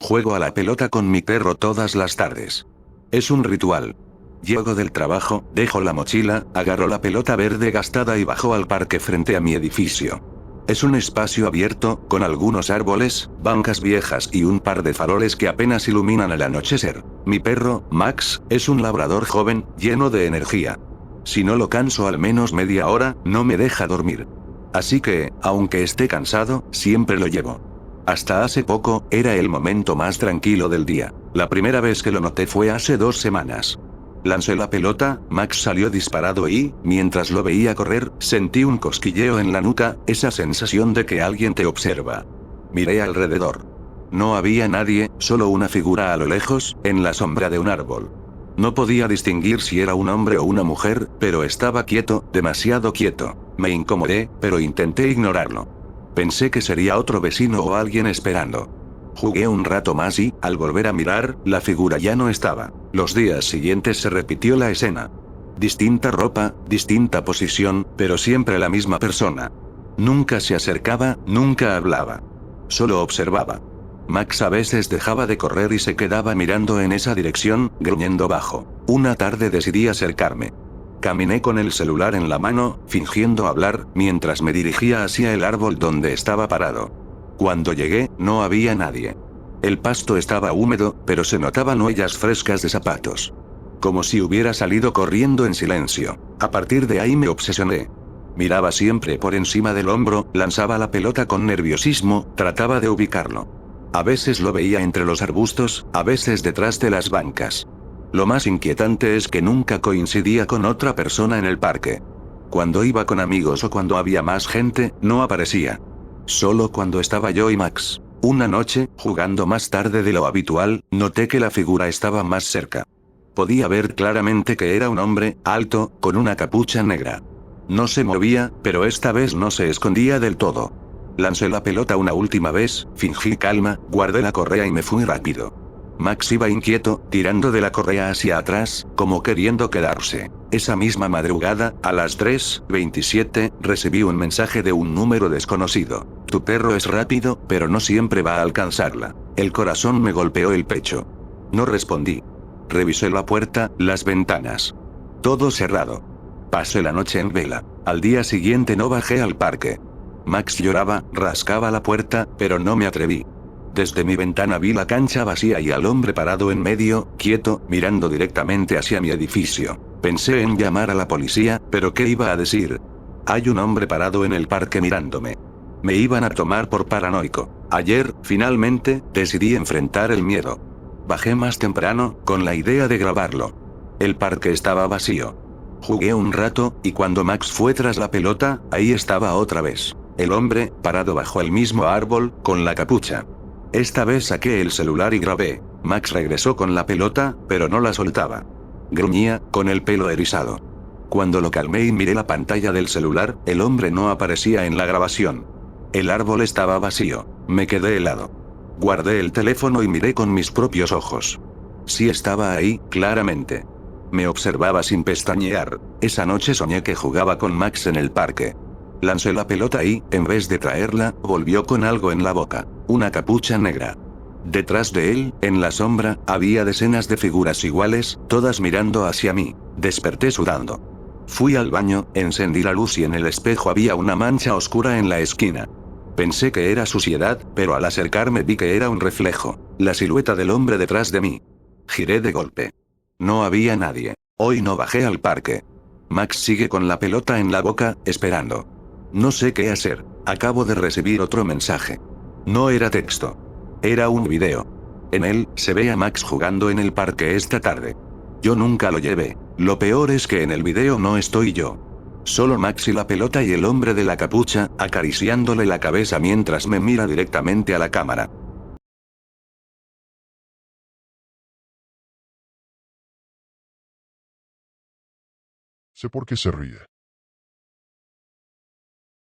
Juego a la pelota con mi perro todas las tardes. Es un ritual. Llego del trabajo, dejo la mochila, agarro la pelota verde gastada y bajo al parque frente a mi edificio. Es un espacio abierto, con algunos árboles, bancas viejas y un par de faroles que apenas iluminan al anochecer. Mi perro, Max, es un labrador joven, lleno de energía. Si no lo canso al menos media hora, no me deja dormir. Así que, aunque esté cansado, siempre lo llevo. Hasta hace poco, era el momento más tranquilo del día. La primera vez que lo noté fue hace 2 semanas. Lancé la pelota, Max salió disparado y, mientras lo veía correr, sentí un cosquilleo en la nuca, esa sensación de que alguien te observa. Miré alrededor. No había nadie, solo una figura a lo lejos, en la sombra de un árbol. No podía distinguir si era un hombre o una mujer, pero estaba quieto, demasiado quieto. Me incomodé, pero intenté ignorarlo. Pensé que sería otro vecino o alguien esperando. Jugué un rato más y, al volver a mirar, la figura ya no estaba. Los días siguientes se repitió la escena. Distinta ropa, distinta posición, pero siempre la misma persona. Nunca se acercaba, nunca hablaba. Solo observaba. Max a veces dejaba de correr y se quedaba mirando en esa dirección, gruñendo bajo. Una tarde decidí acercarme. Caminé con el celular en la mano, fingiendo hablar, mientras me dirigía hacia el árbol donde estaba parado. Cuando llegué, no había nadie. El pasto estaba húmedo, pero se notaban huellas frescas de zapatos. Como si hubiera salido corriendo en silencio. A partir de ahí me obsesioné. Miraba siempre por encima del hombro, lanzaba la pelota con nerviosismo, trataba de ubicarlo. A veces lo veía entre los arbustos, a veces detrás de las bancas. Lo más inquietante es que nunca coincidía con otra persona en el parque. Cuando iba con amigos o cuando había más gente, no aparecía. Solo cuando estaba yo y Max. Una noche, jugando más tarde de lo habitual, noté que la figura estaba más cerca. Podía ver claramente que era un hombre, alto, con una capucha negra. No se movía, pero esta vez no se escondía del todo. Lancé la pelota una última vez, fingí calma, guardé la correa y me fui rápido. Max iba inquieto, tirando de la correa hacia atrás, como queriendo quedarse. Esa misma madrugada, a las 3:27, recibí un mensaje de un número desconocido. Tu perro es rápido, pero no siempre va a alcanzarla. El corazón me golpeó el pecho. No respondí. Revisé la puerta, las ventanas. Todo cerrado. Pasé la noche en vela. Al día siguiente no bajé al parque. Max lloraba, rascaba la puerta, pero no me atreví. Desde mi ventana vi la cancha vacía y al hombre parado en medio, quieto, mirando directamente hacia mi edificio. Pensé en llamar a la policía, pero ¿qué iba a decir? Hay un hombre parado en el parque mirándome. Me iban a tomar por paranoico. Ayer, finalmente, decidí enfrentar el miedo. Bajé más temprano, con la idea de grabarlo. El parque estaba vacío. Jugué un rato, y cuando Max fue tras la pelota, ahí estaba otra vez. El hombre, parado bajo el mismo árbol, con la capucha. Esta vez saqué el celular y grabé. Max regresó con la pelota, pero no la soltaba. Gruñía, con el pelo erizado. Cuando lo calmé y miré la pantalla del celular, el hombre no aparecía en la grabación. El árbol estaba vacío. Me quedé helado. Guardé el teléfono y miré con mis propios ojos. Sí estaba ahí, claramente. Me observaba sin pestañear. Esa noche soñé que jugaba con Max en el parque. Lancé la pelota y, en vez de traerla, volvió con algo en la boca. Una capucha negra. Detrás de él, en la sombra, había decenas de figuras iguales, todas mirando hacia mí. Desperté sudando. Fui al baño, encendí la luz y en el espejo había una mancha oscura en la esquina. Pensé que era suciedad, pero al acercarme vi que era un reflejo. La silueta del hombre detrás de mí. Giré de golpe. No había nadie. Hoy no bajé al parque. Max sigue con la pelota en la boca, esperando. No sé qué hacer. Acabo de recibir otro mensaje. No era texto. Era un video. En él, se ve a Max jugando en el parque esta tarde. Yo nunca lo llevé. Lo peor es que en el video no estoy yo. Solo Max y la pelota y el hombre de la capucha, acariciándole la cabeza mientras me mira directamente a la cámara. Sé por qué se ríe.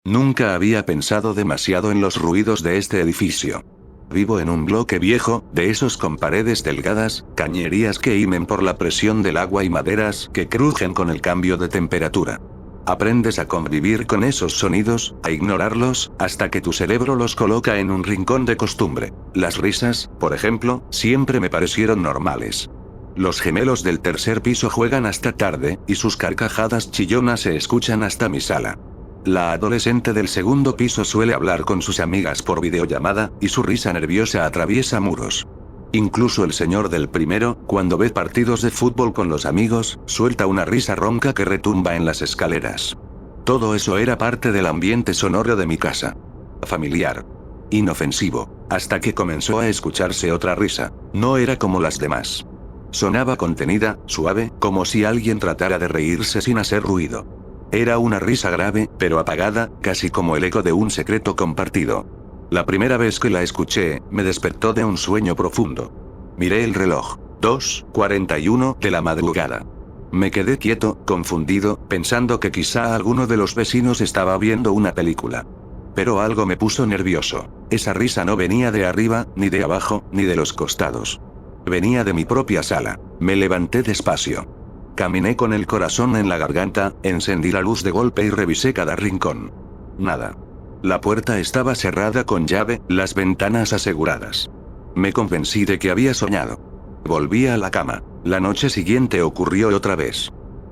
Nunca había pensado demasiado en los ruidos de este edificio. Vivo en un bloque viejo, de esos con paredes delgadas, cañerías que gimen por la presión del agua y maderas que crujen con el cambio de temperatura. Aprendes a convivir con esos sonidos, a ignorarlos, hasta que tu cerebro los coloca en un rincón de costumbre. Las risas, por ejemplo, siempre me parecieron normales. Los gemelos del tercer piso juegan hasta tarde, y sus carcajadas chillonas se escuchan hasta mi sala. La adolescente del segundo piso suele hablar con sus amigas por videollamada, y su risa nerviosa atraviesa muros. Incluso el señor del primero, cuando ve partidos de fútbol con los amigos, suelta una risa ronca que retumba en las escaleras. Todo eso era parte del ambiente sonoro de mi casa. Familiar. Inofensivo, hasta que comenzó a escucharse otra risa. No era como las demás. Sonaba contenida, suave, como si alguien tratara de reírse sin hacer ruido. Era una risa grave, pero apagada, casi como el eco de un secreto compartido. La primera vez que la escuché, me despertó de un sueño profundo. Miré el reloj. 2:41 de la madrugada. Me quedé quieto, confundido, pensando que quizá alguno de los vecinos estaba viendo una película. Pero algo me puso nervioso. Esa risa no venía de arriba, ni de abajo, ni de los costados. Venía de mi propia sala. Me levanté despacio. Caminé con el corazón en la garganta, encendí la luz de golpe y revisé cada rincón. Nada. La puerta estaba cerrada con llave, las ventanas aseguradas. Me convencí de que había soñado. Volví a la cama. La noche siguiente ocurrió otra vez.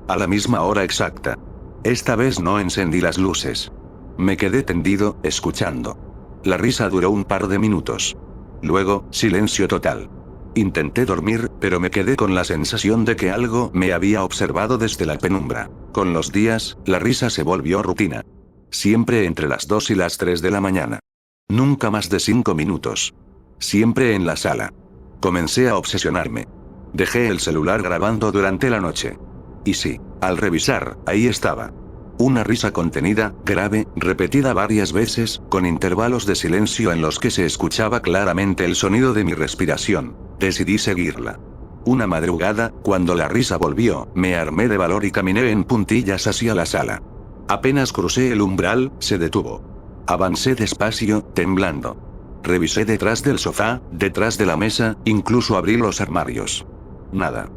A la misma hora exacta. Esta vez no encendí las luces. Me quedé tendido, escuchando. La risa duró un par de minutos. Luego, silencio total. Intenté dormir, pero me quedé con la sensación de que algo me había observado desde la penumbra. Con los días, la risa se volvió rutina. Siempre entre las 2 y las 3 de la mañana. Nunca más de 5 minutos. Siempre en la sala. Comencé a obsesionarme. Dejé el celular grabando durante la noche. Y sí, al revisar, ahí estaba. Una risa contenida, grave, repetida varias veces, con intervalos de silencio en los que se escuchaba claramente el sonido de mi respiración. Decidí seguirla. Una madrugada, cuando la risa volvió, me armé de valor y caminé en puntillas hacia la sala. Apenas crucé el umbral, se detuvo. Avancé despacio, temblando. Revisé detrás del sofá, detrás de la mesa, incluso abrí los armarios. Nada.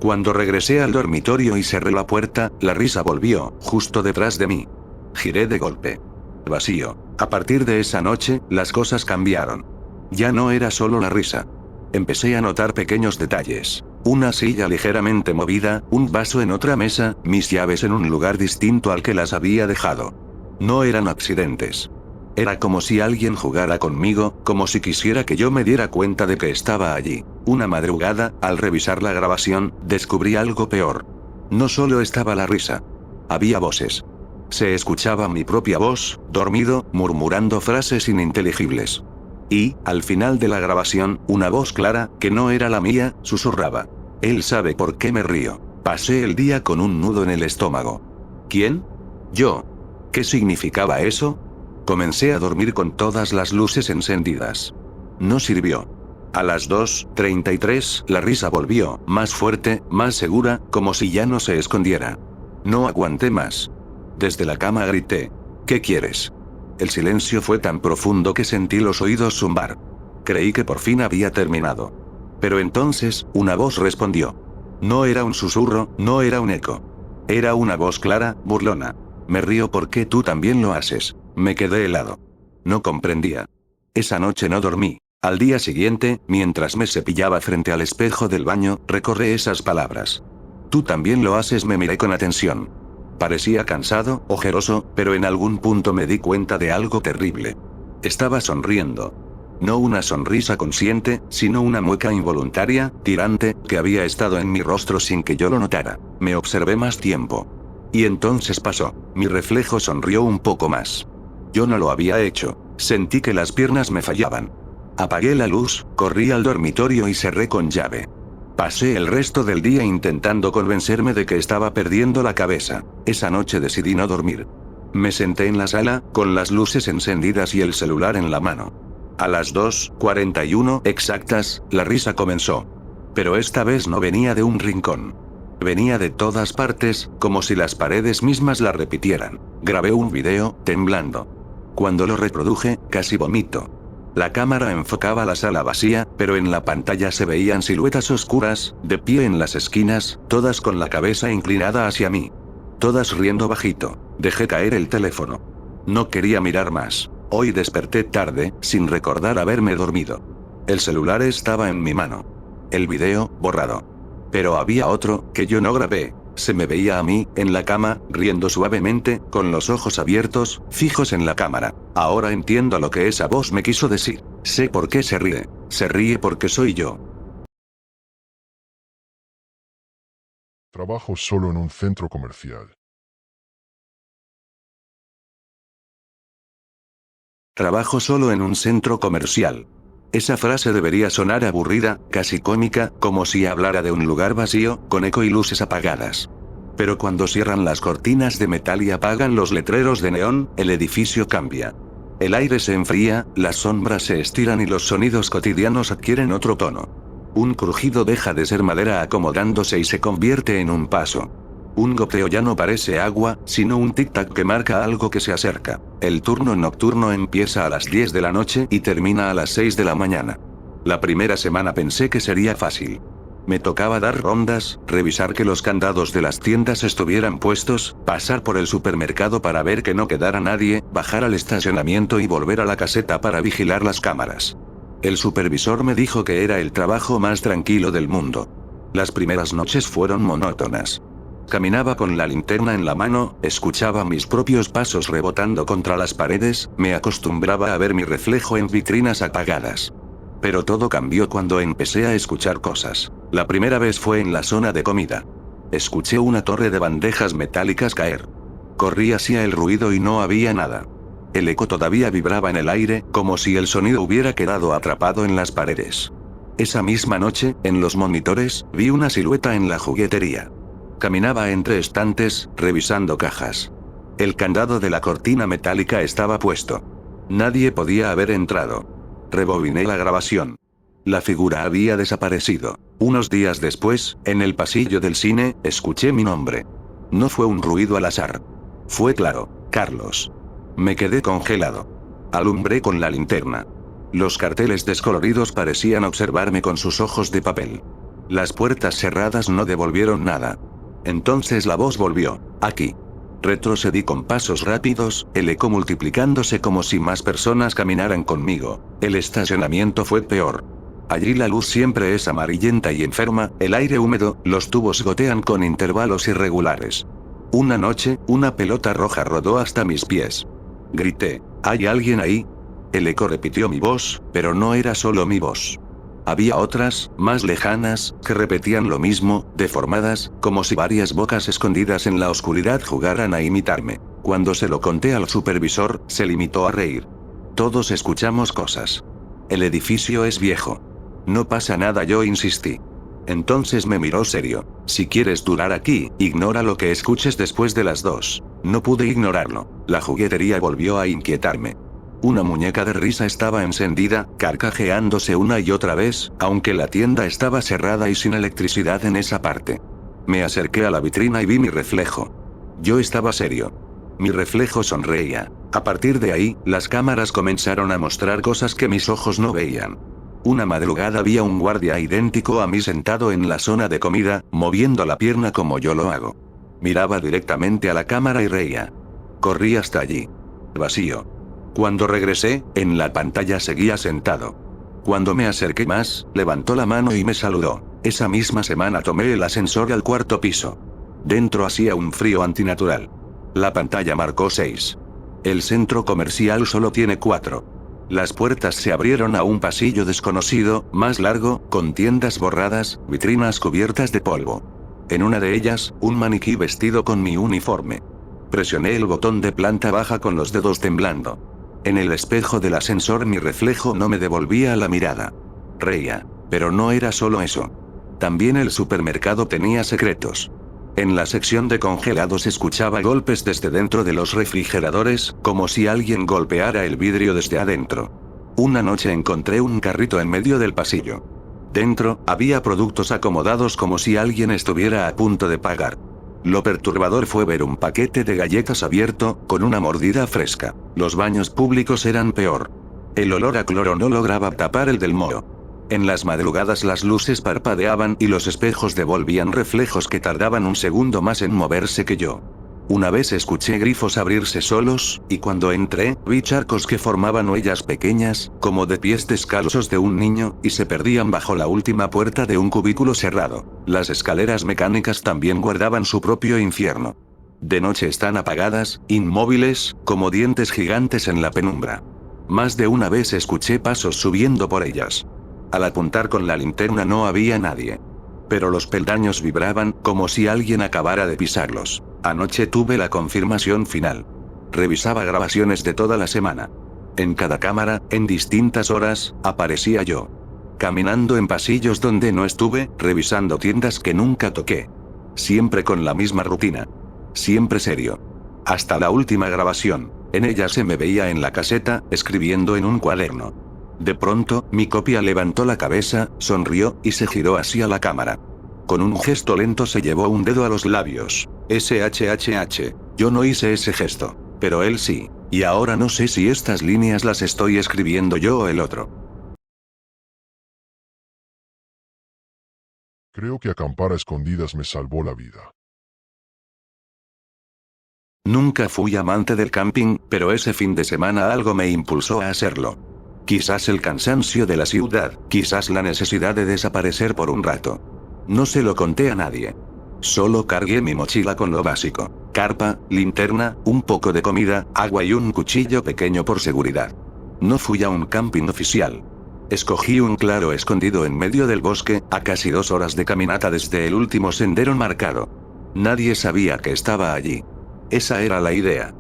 Cuando regresé al dormitorio y cerré la puerta, la risa volvió, justo detrás de mí. Giré de golpe. Vacío. A partir de esa noche, las cosas cambiaron. Ya no era solo la risa. Empecé a notar pequeños detalles. Una silla ligeramente movida, un vaso en otra mesa, mis llaves en un lugar distinto al que las había dejado. No eran accidentes. Era como si alguien jugara conmigo, como si quisiera que yo me diera cuenta de que estaba allí. Una madrugada, al revisar la grabación, descubrí algo peor. No solo estaba la risa. Había voces. Se escuchaba mi propia voz, dormido, murmurando frases ininteligibles. Y, al final de la grabación, una voz clara, que no era la mía, susurraba. Él sabe por qué me río. Pasé el día con un nudo en el estómago. ¿Quién? Yo. ¿Qué significaba eso? Comencé a dormir con todas las luces encendidas. No sirvió. A las 2:33 la risa volvió, más fuerte, más segura, como si ya no se escondiera. No aguanté más. Desde la cama grité. ¿Qué quieres? El silencio fue tan profundo que sentí los oídos zumbar. Creí que por fin había terminado. Pero entonces, una voz respondió. No era un susurro, no era un eco. Era una voz clara, burlona. Me río porque tú también lo haces. Me quedé helado. No comprendía. Esa noche no dormí. Al día siguiente, mientras me cepillaba frente al espejo del baño, recordé esas palabras. Tú también lo haces, me miré con atención. Parecía cansado, ojeroso, pero en algún punto me di cuenta de algo terrible. Estaba sonriendo. No una sonrisa consciente, sino una mueca involuntaria, tirante, que había estado en mi rostro sin que yo lo notara. Me observé más tiempo. Y entonces pasó. Mi reflejo sonrió un poco más. Yo no lo había hecho. Sentí que las piernas me fallaban. Apagué la luz, corrí al dormitorio y cerré con llave. Pasé el resto del día intentando convencerme de que estaba perdiendo la cabeza. Esa noche decidí no dormir. Me senté en la sala, con las luces encendidas y el celular en la mano. A las 2:41 exactas, la risa comenzó. Pero esta vez no venía de un rincón. Venía de todas partes, como si las paredes mismas la repitieran. Grabé un video, temblando. Cuando lo reproduje, casi vomito. La cámara enfocaba la sala vacía, pero en la pantalla se veían siluetas oscuras, de pie en las esquinas, todas con la cabeza inclinada hacia mí. Todas riendo bajito. Dejé caer el teléfono. No quería mirar más. Hoy desperté tarde, sin recordar haberme dormido. El celular estaba en mi mano. El video, borrado. Pero había otro, que yo no grabé. Se me veía a mí, en la cama, riendo suavemente, con los ojos abiertos, fijos en la cámara. Ahora entiendo lo que esa voz me quiso decir. Sé por qué se ríe. Se ríe porque soy yo. Trabajo solo en un centro comercial. Trabajo solo en un centro comercial. Esa frase debería sonar aburrida, casi cómica, como si hablara de un lugar vacío, con eco y luces apagadas. Pero cuando cierran las cortinas de metal y apagan los letreros de neón, el edificio cambia. El aire se enfría, las sombras se estiran y los sonidos cotidianos adquieren otro tono. Un crujido deja de ser madera acomodándose y se convierte en un paso. Un goteo ya no parece agua, sino un tic-tac que marca algo que se acerca. El turno nocturno empieza a las 10 de la noche y termina a las 6 de la mañana. La primera semana pensé que sería fácil. Me tocaba dar rondas, revisar que los candados de las tiendas estuvieran puestos, pasar por el supermercado para ver que no quedara nadie, bajar al estacionamiento y volver a la caseta para vigilar las cámaras. El supervisor me dijo que era el trabajo más tranquilo del mundo. Las primeras noches fueron monótonas. Caminaba con la linterna en la mano, escuchaba mis propios pasos rebotando contra las paredes, me acostumbraba a ver mi reflejo en vitrinas apagadas. Pero todo cambió cuando empecé a escuchar cosas. La primera vez fue en la zona de comida. Escuché una torre de bandejas metálicas caer. Corrí hacia el ruido y no había nada. El eco todavía vibraba en el aire, como si el sonido hubiera quedado atrapado en las paredes. Esa misma noche, en los monitores, vi una silueta en la juguetería. Caminaba entre estantes, revisando cajas. El candado de la cortina metálica estaba puesto. Nadie podía haber entrado. Rebobiné la grabación. La figura había desaparecido. Unos días después, en el pasillo del cine, escuché mi nombre. No fue un ruido al azar. Fue claro, Carlos. Me quedé congelado. Alumbré con la linterna. Los carteles descoloridos parecían observarme con sus ojos de papel. Las puertas cerradas no devolvieron nada. Entonces la voz volvió. Aquí. Retrocedí con pasos rápidos, el eco multiplicándose como si más personas caminaran conmigo. El estacionamiento fue peor. Allí la luz siempre es amarillenta y enferma, el aire húmedo, los tubos gotean con intervalos irregulares. Una noche, una pelota roja rodó hasta mis pies. Grité, ¿hay alguien ahí? El eco repitió mi voz, pero no era solo mi voz. Había otras, más lejanas, que repetían lo mismo, deformadas, como si varias bocas escondidas en la oscuridad jugaran a imitarme. Cuando se lo conté al supervisor, se limitó a reír. Todos escuchamos cosas. El edificio es viejo. No pasa nada, yo insistí. Entonces me miró serio. Si quieres durar aquí, ignora lo que escuches después de las 2. No pude ignorarlo. La juguetería volvió a inquietarme. Una muñeca de risa estaba encendida, carcajeándose una y otra vez, aunque la tienda estaba cerrada y sin electricidad en esa parte. Me acerqué a la vitrina y vi mi reflejo. Yo estaba serio. Mi reflejo sonreía. A partir de ahí, las cámaras comenzaron a mostrar cosas que mis ojos no veían. Una madrugada vi a un guardia idéntico a mí sentado en la zona de comida, moviendo la pierna como yo lo hago. Miraba directamente a la cámara y reía. Corrí hasta allí. Vacío. Cuando regresé, en la pantalla seguía sentado. Cuando me acerqué más, levantó la mano y me saludó. Esa misma semana tomé el ascensor al 4º piso. Dentro hacía un frío antinatural. La pantalla marcó 6. El centro comercial solo tiene 4. Las puertas se abrieron a un pasillo desconocido, más largo, con tiendas borradas, vitrinas cubiertas de polvo. En una de ellas, un maniquí vestido con mi uniforme. Presioné el botón de planta baja con los dedos temblando. En el espejo del ascensor mi reflejo no me devolvía la mirada. Reía. Pero no era solo eso. También el supermercado tenía secretos. En la sección de congelados escuchaba golpes desde dentro de los refrigeradores, como si alguien golpeara el vidrio desde adentro. Una noche encontré un carrito en medio del pasillo. Dentro, había productos acomodados como si alguien estuviera a punto de pagar. Lo perturbador fue ver un paquete de galletas abierto, con una mordida fresca. Los baños públicos eran peor. El olor a cloro no lograba tapar el del moho. En las madrugadas las luces parpadeaban y los espejos devolvían reflejos que tardaban un segundo más en moverse que yo. Una vez escuché grifos abrirse solos, y cuando entré, vi charcos que formaban huellas pequeñas, como de pies descalzos de un niño, y se perdían bajo la última puerta de un cubículo cerrado. Las escaleras mecánicas también guardaban su propio infierno. De noche están apagadas, inmóviles, como dientes gigantes en la penumbra. Más de una vez escuché pasos subiendo por ellas. Al apuntar con la linterna no había nadie. Pero los peldaños vibraban, como si alguien acabara de pisarlos. Anoche tuve la confirmación final. Revisaba grabaciones de toda la semana. En cada cámara, en distintas horas, aparecía yo. Caminando en pasillos donde no estuve, revisando tiendas que nunca toqué. Siempre con la misma rutina. Siempre serio. Hasta la última grabación. En ella se me veía en la caseta, escribiendo en un cuaderno. De pronto, mi copia levantó la cabeza, sonrió, y se giró hacia la cámara. Con un gesto lento se llevó un dedo a los labios. SHHH. Yo no hice ese gesto. Pero él sí. Y ahora no sé si estas líneas las estoy escribiendo yo o el otro. Creo que acampar a escondidas me salvó la vida. Nunca fui amante del camping, pero ese fin de semana algo me impulsó a hacerlo. Quizás el cansancio de la ciudad, quizás la necesidad de desaparecer por un rato. No se lo conté a nadie. Solo cargué mi mochila con lo básico: carpa, linterna, un poco de comida, agua y un cuchillo pequeño por seguridad. No fui a un camping oficial. Escogí un claro escondido en medio del bosque, a casi 2 horas de caminata desde el último sendero marcado. Nadie sabía que estaba allí. Esa era la idea.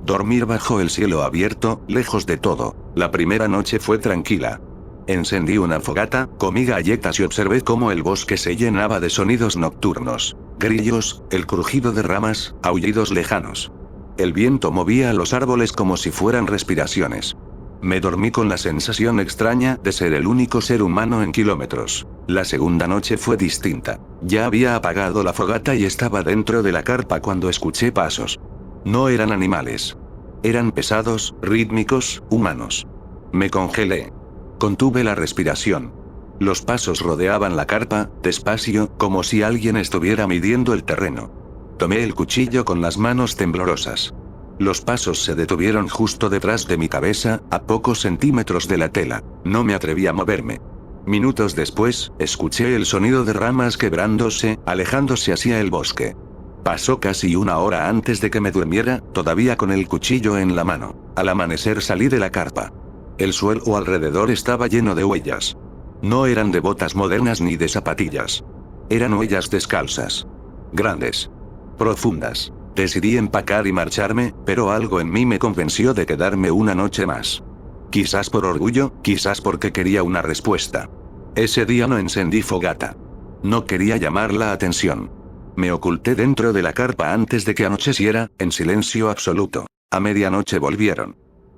Dormir bajo el cielo abierto, lejos de todo. La primera noche fue tranquila. Encendí una fogata, comí galletas y observé cómo el bosque se llenaba de sonidos nocturnos. Grillos, el crujido de ramas, aullidos lejanos. El viento movía los árboles como si fueran respiraciones. Me dormí con la sensación extraña de ser el único ser humano en kilómetros. La segunda noche fue distinta. Ya había apagado la fogata y estaba dentro de la carpa cuando escuché pasos. No eran animales. Eran pesados, rítmicos, humanos. Me congelé. Contuve la respiración. Los pasos rodeaban la carpa, despacio, como si alguien estuviera midiendo el terreno. Tomé el cuchillo con las manos temblorosas. Los pasos se detuvieron justo detrás de mi cabeza, a pocos centímetros de la tela. No me atreví a moverme. Minutos después, escuché el sonido de ramas quebrándose, alejándose hacia el bosque. Pasó casi 1 hora antes de que me durmiera, todavía con el cuchillo en la mano. Al amanecer salí de la carpa. El suelo alrededor estaba lleno de huellas. No eran de botas modernas ni de zapatillas. Eran huellas descalzas. Grandes. Profundas. Decidí empacar y marcharme, pero algo en mí me convenció de quedarme una noche más. Quizás por orgullo, quizás porque quería una respuesta. Ese día no encendí fogata. No quería llamar la atención. Me oculté dentro de la carpa antes de que anocheciera, en silencio absoluto. A medianoche volvieron.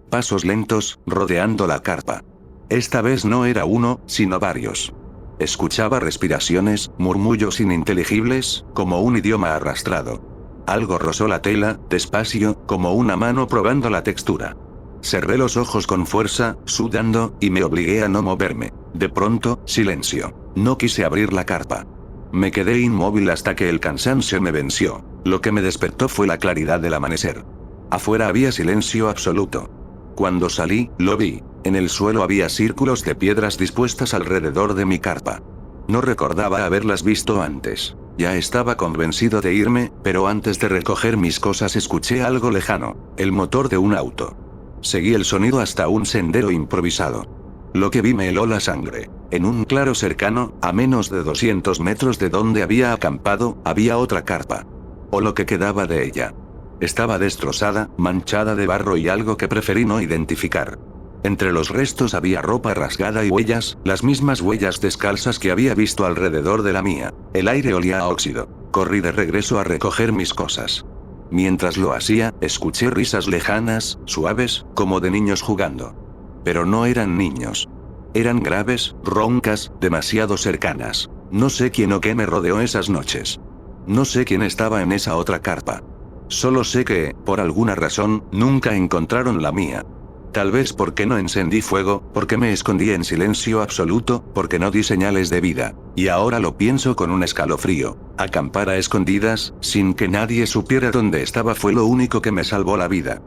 Pasos lentos, rodeando la carpa. Esta vez no era uno, sino varios. Escuchaba respiraciones, murmullos ininteligibles, como un idioma arrastrado. Algo rozó la tela, despacio, como una mano probando la textura. Cerré los ojos con fuerza, sudando, y me obligué a no moverme. De pronto, silencio. No quise abrir la carpa. Me quedé inmóvil hasta que el cansancio me venció. Lo que me despertó fue la claridad del amanecer. Afuera había silencio absoluto. Cuando salí, lo vi. En el suelo había círculos de piedras dispuestas alrededor de mi carpa. No recordaba haberlas visto antes. Ya estaba convencido de irme, pero antes de recoger mis cosas escuché algo lejano, el motor de un auto. Seguí el sonido hasta un sendero improvisado. Lo que vi me heló la sangre. En un claro cercano, a menos de 200 metros de donde había acampado, había otra carpa. O lo que quedaba de ella. Estaba destrozada, manchada de barro y algo que preferí no identificar. Entre los restos había ropa rasgada y huellas, las mismas huellas descalzas que había visto alrededor de la mía. El aire olía a óxido. Corrí de regreso a recoger mis cosas. Mientras lo hacía, escuché risas lejanas, suaves, como de niños jugando. Pero no eran niños. Eran graves, roncas, demasiado cercanas. No sé quién o qué me rodeó esas noches. No sé quién estaba en esa otra carpa. Solo sé que, por alguna razón, nunca encontraron la mía. Tal vez porque no encendí fuego, porque me escondí en silencio absoluto, porque no di señales de vida. Y ahora lo pienso con un escalofrío. Acampar a escondidas, sin que nadie supiera dónde estaba, fue lo único que me salvó la vida.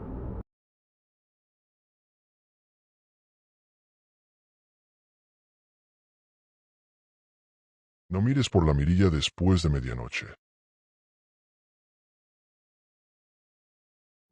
No mires por la mirilla después de medianoche.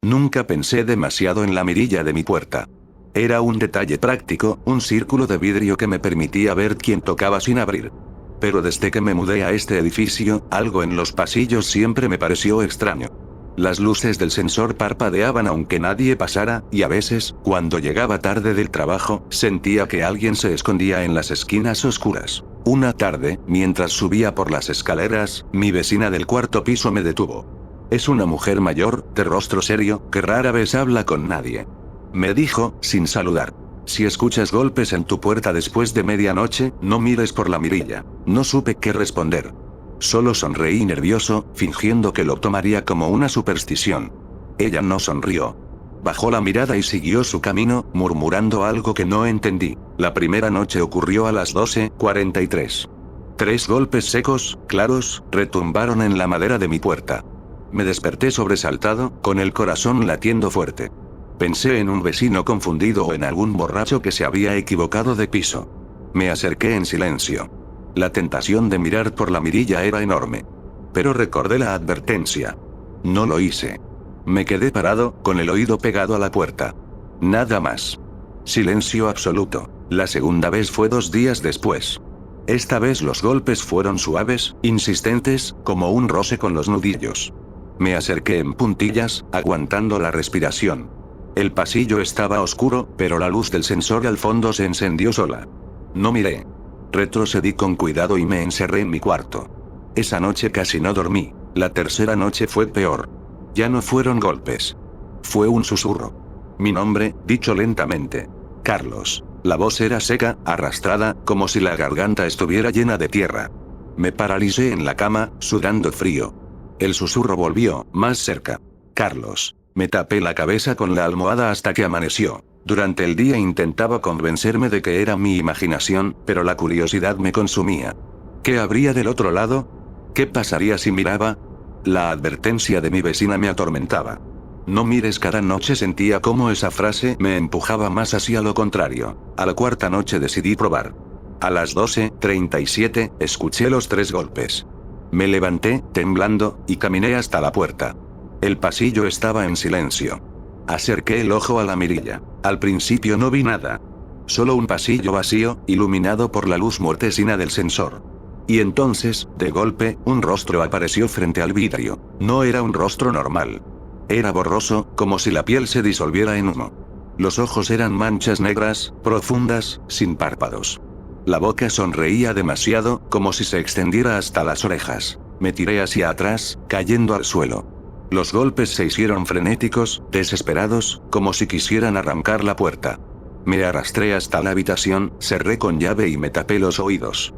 Nunca pensé demasiado en la mirilla de mi puerta. Era un detalle práctico, un círculo de vidrio que me permitía ver quién tocaba sin abrir. Pero desde que me mudé a este edificio, algo en los pasillos siempre me pareció extraño. Las luces del sensor parpadeaban aunque nadie pasara, y a veces, cuando llegaba tarde del trabajo, sentía que alguien se escondía en las esquinas oscuras. Una tarde, mientras subía por las escaleras, mi vecina del cuarto piso me detuvo. Es una mujer mayor, de rostro serio, que rara vez habla con nadie. Me dijo, sin saludar. Si escuchas golpes en tu puerta después de medianoche, no mires por la mirilla. No supe qué responder. Solo sonreí nervioso, fingiendo que lo tomaría como una superstición. Ella no sonrió. Bajó la mirada y siguió su camino, murmurando algo que no entendí. La primera noche ocurrió a las 12:43. 3 golpes secos, claros, retumbaron en la madera de mi puerta. Me desperté sobresaltado, con el corazón latiendo fuerte. Pensé en un vecino confundido o en algún borracho que se había equivocado de piso. Me acerqué en silencio. La tentación de mirar por la mirilla era enorme. Pero recordé la advertencia. No lo hice. Me quedé parado, con el oído pegado a la puerta. Nada más. Silencio absoluto. La segunda vez fue 2 días después. Esta vez los golpes fueron suaves, insistentes, como un roce con los nudillos. Me acerqué en puntillas, aguantando la respiración. El pasillo estaba oscuro, pero la luz del sensor al fondo se encendió sola. No miré. Retrocedí con cuidado y me encerré en mi cuarto. Esa noche casi no dormí. La tercera noche fue peor. Ya no fueron golpes. Fue un susurro. Mi nombre, dicho lentamente. Carlos. La voz era seca, arrastrada, como si la garganta estuviera llena de tierra. Me paralicé en la cama, sudando frío. El susurro volvió, más cerca. Carlos. Me tapé la cabeza con la almohada hasta que amaneció. Durante el día intentaba convencerme de que era mi imaginación, pero la curiosidad me consumía. ¿Qué habría del otro lado? ¿Qué pasaría si miraba? La advertencia de mi vecina me atormentaba. No mires. Cada noche sentía cómo esa frase me empujaba más hacia lo contrario. A la cuarta noche decidí probar. A las 12:37, escuché los 3 golpes. Me levanté, temblando, y caminé hasta la puerta. El pasillo estaba en silencio. Acerqué el ojo a la mirilla. Al principio no vi nada. Solo un pasillo vacío, iluminado por la luz mortecina del sensor. Y entonces, de golpe, un rostro apareció frente al vidrio. No era un rostro normal. Era borroso, como si la piel se disolviera en humo. Los ojos eran manchas negras, profundas, sin párpados. La boca sonreía demasiado, como si se extendiera hasta las orejas. Me tiré hacia atrás, cayendo al suelo. Los golpes se hicieron frenéticos, desesperados, como si quisieran arrancar la puerta. Me arrastré hasta la habitación, cerré con llave y me tapé los oídos.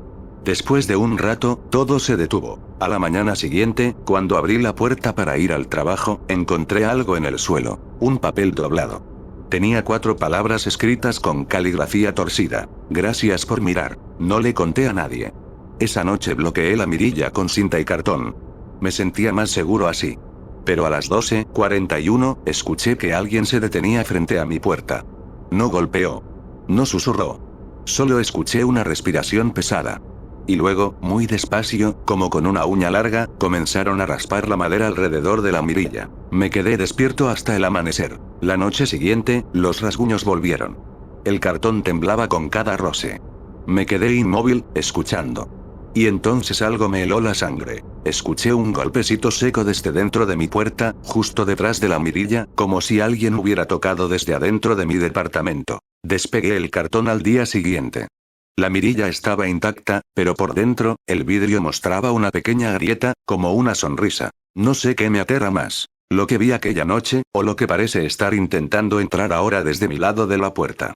Después de un rato, todo se detuvo. A la mañana siguiente, cuando abrí la puerta para ir al trabajo, encontré algo en el suelo, un papel doblado. Tenía 4 palabras escritas con caligrafía torcida. Gracias por mirar. No le conté a nadie. Esa noche bloqueé la mirilla con cinta y cartón. Me sentía más seguro así. Pero a las 12:41, escuché que alguien se detenía frente a mi puerta. No golpeó. No susurró. Solo escuché una respiración pesada. Y luego, muy despacio, como con una uña larga, comenzaron a raspar la madera alrededor de la mirilla. Me quedé despierto hasta el amanecer. La noche siguiente, los rasguños volvieron. El cartón temblaba con cada roce. Me quedé inmóvil, escuchando. Y entonces algo me heló la sangre. Escuché un golpecito seco desde dentro de mi puerta, justo detrás de la mirilla, como si alguien hubiera tocado desde adentro de mi departamento. Despegué el cartón al día siguiente. La mirilla estaba intacta, pero por dentro, el vidrio mostraba una pequeña grieta, como una sonrisa. No sé qué me aterra más. Lo que vi aquella noche, o lo que parece estar intentando entrar ahora desde mi lado de la puerta.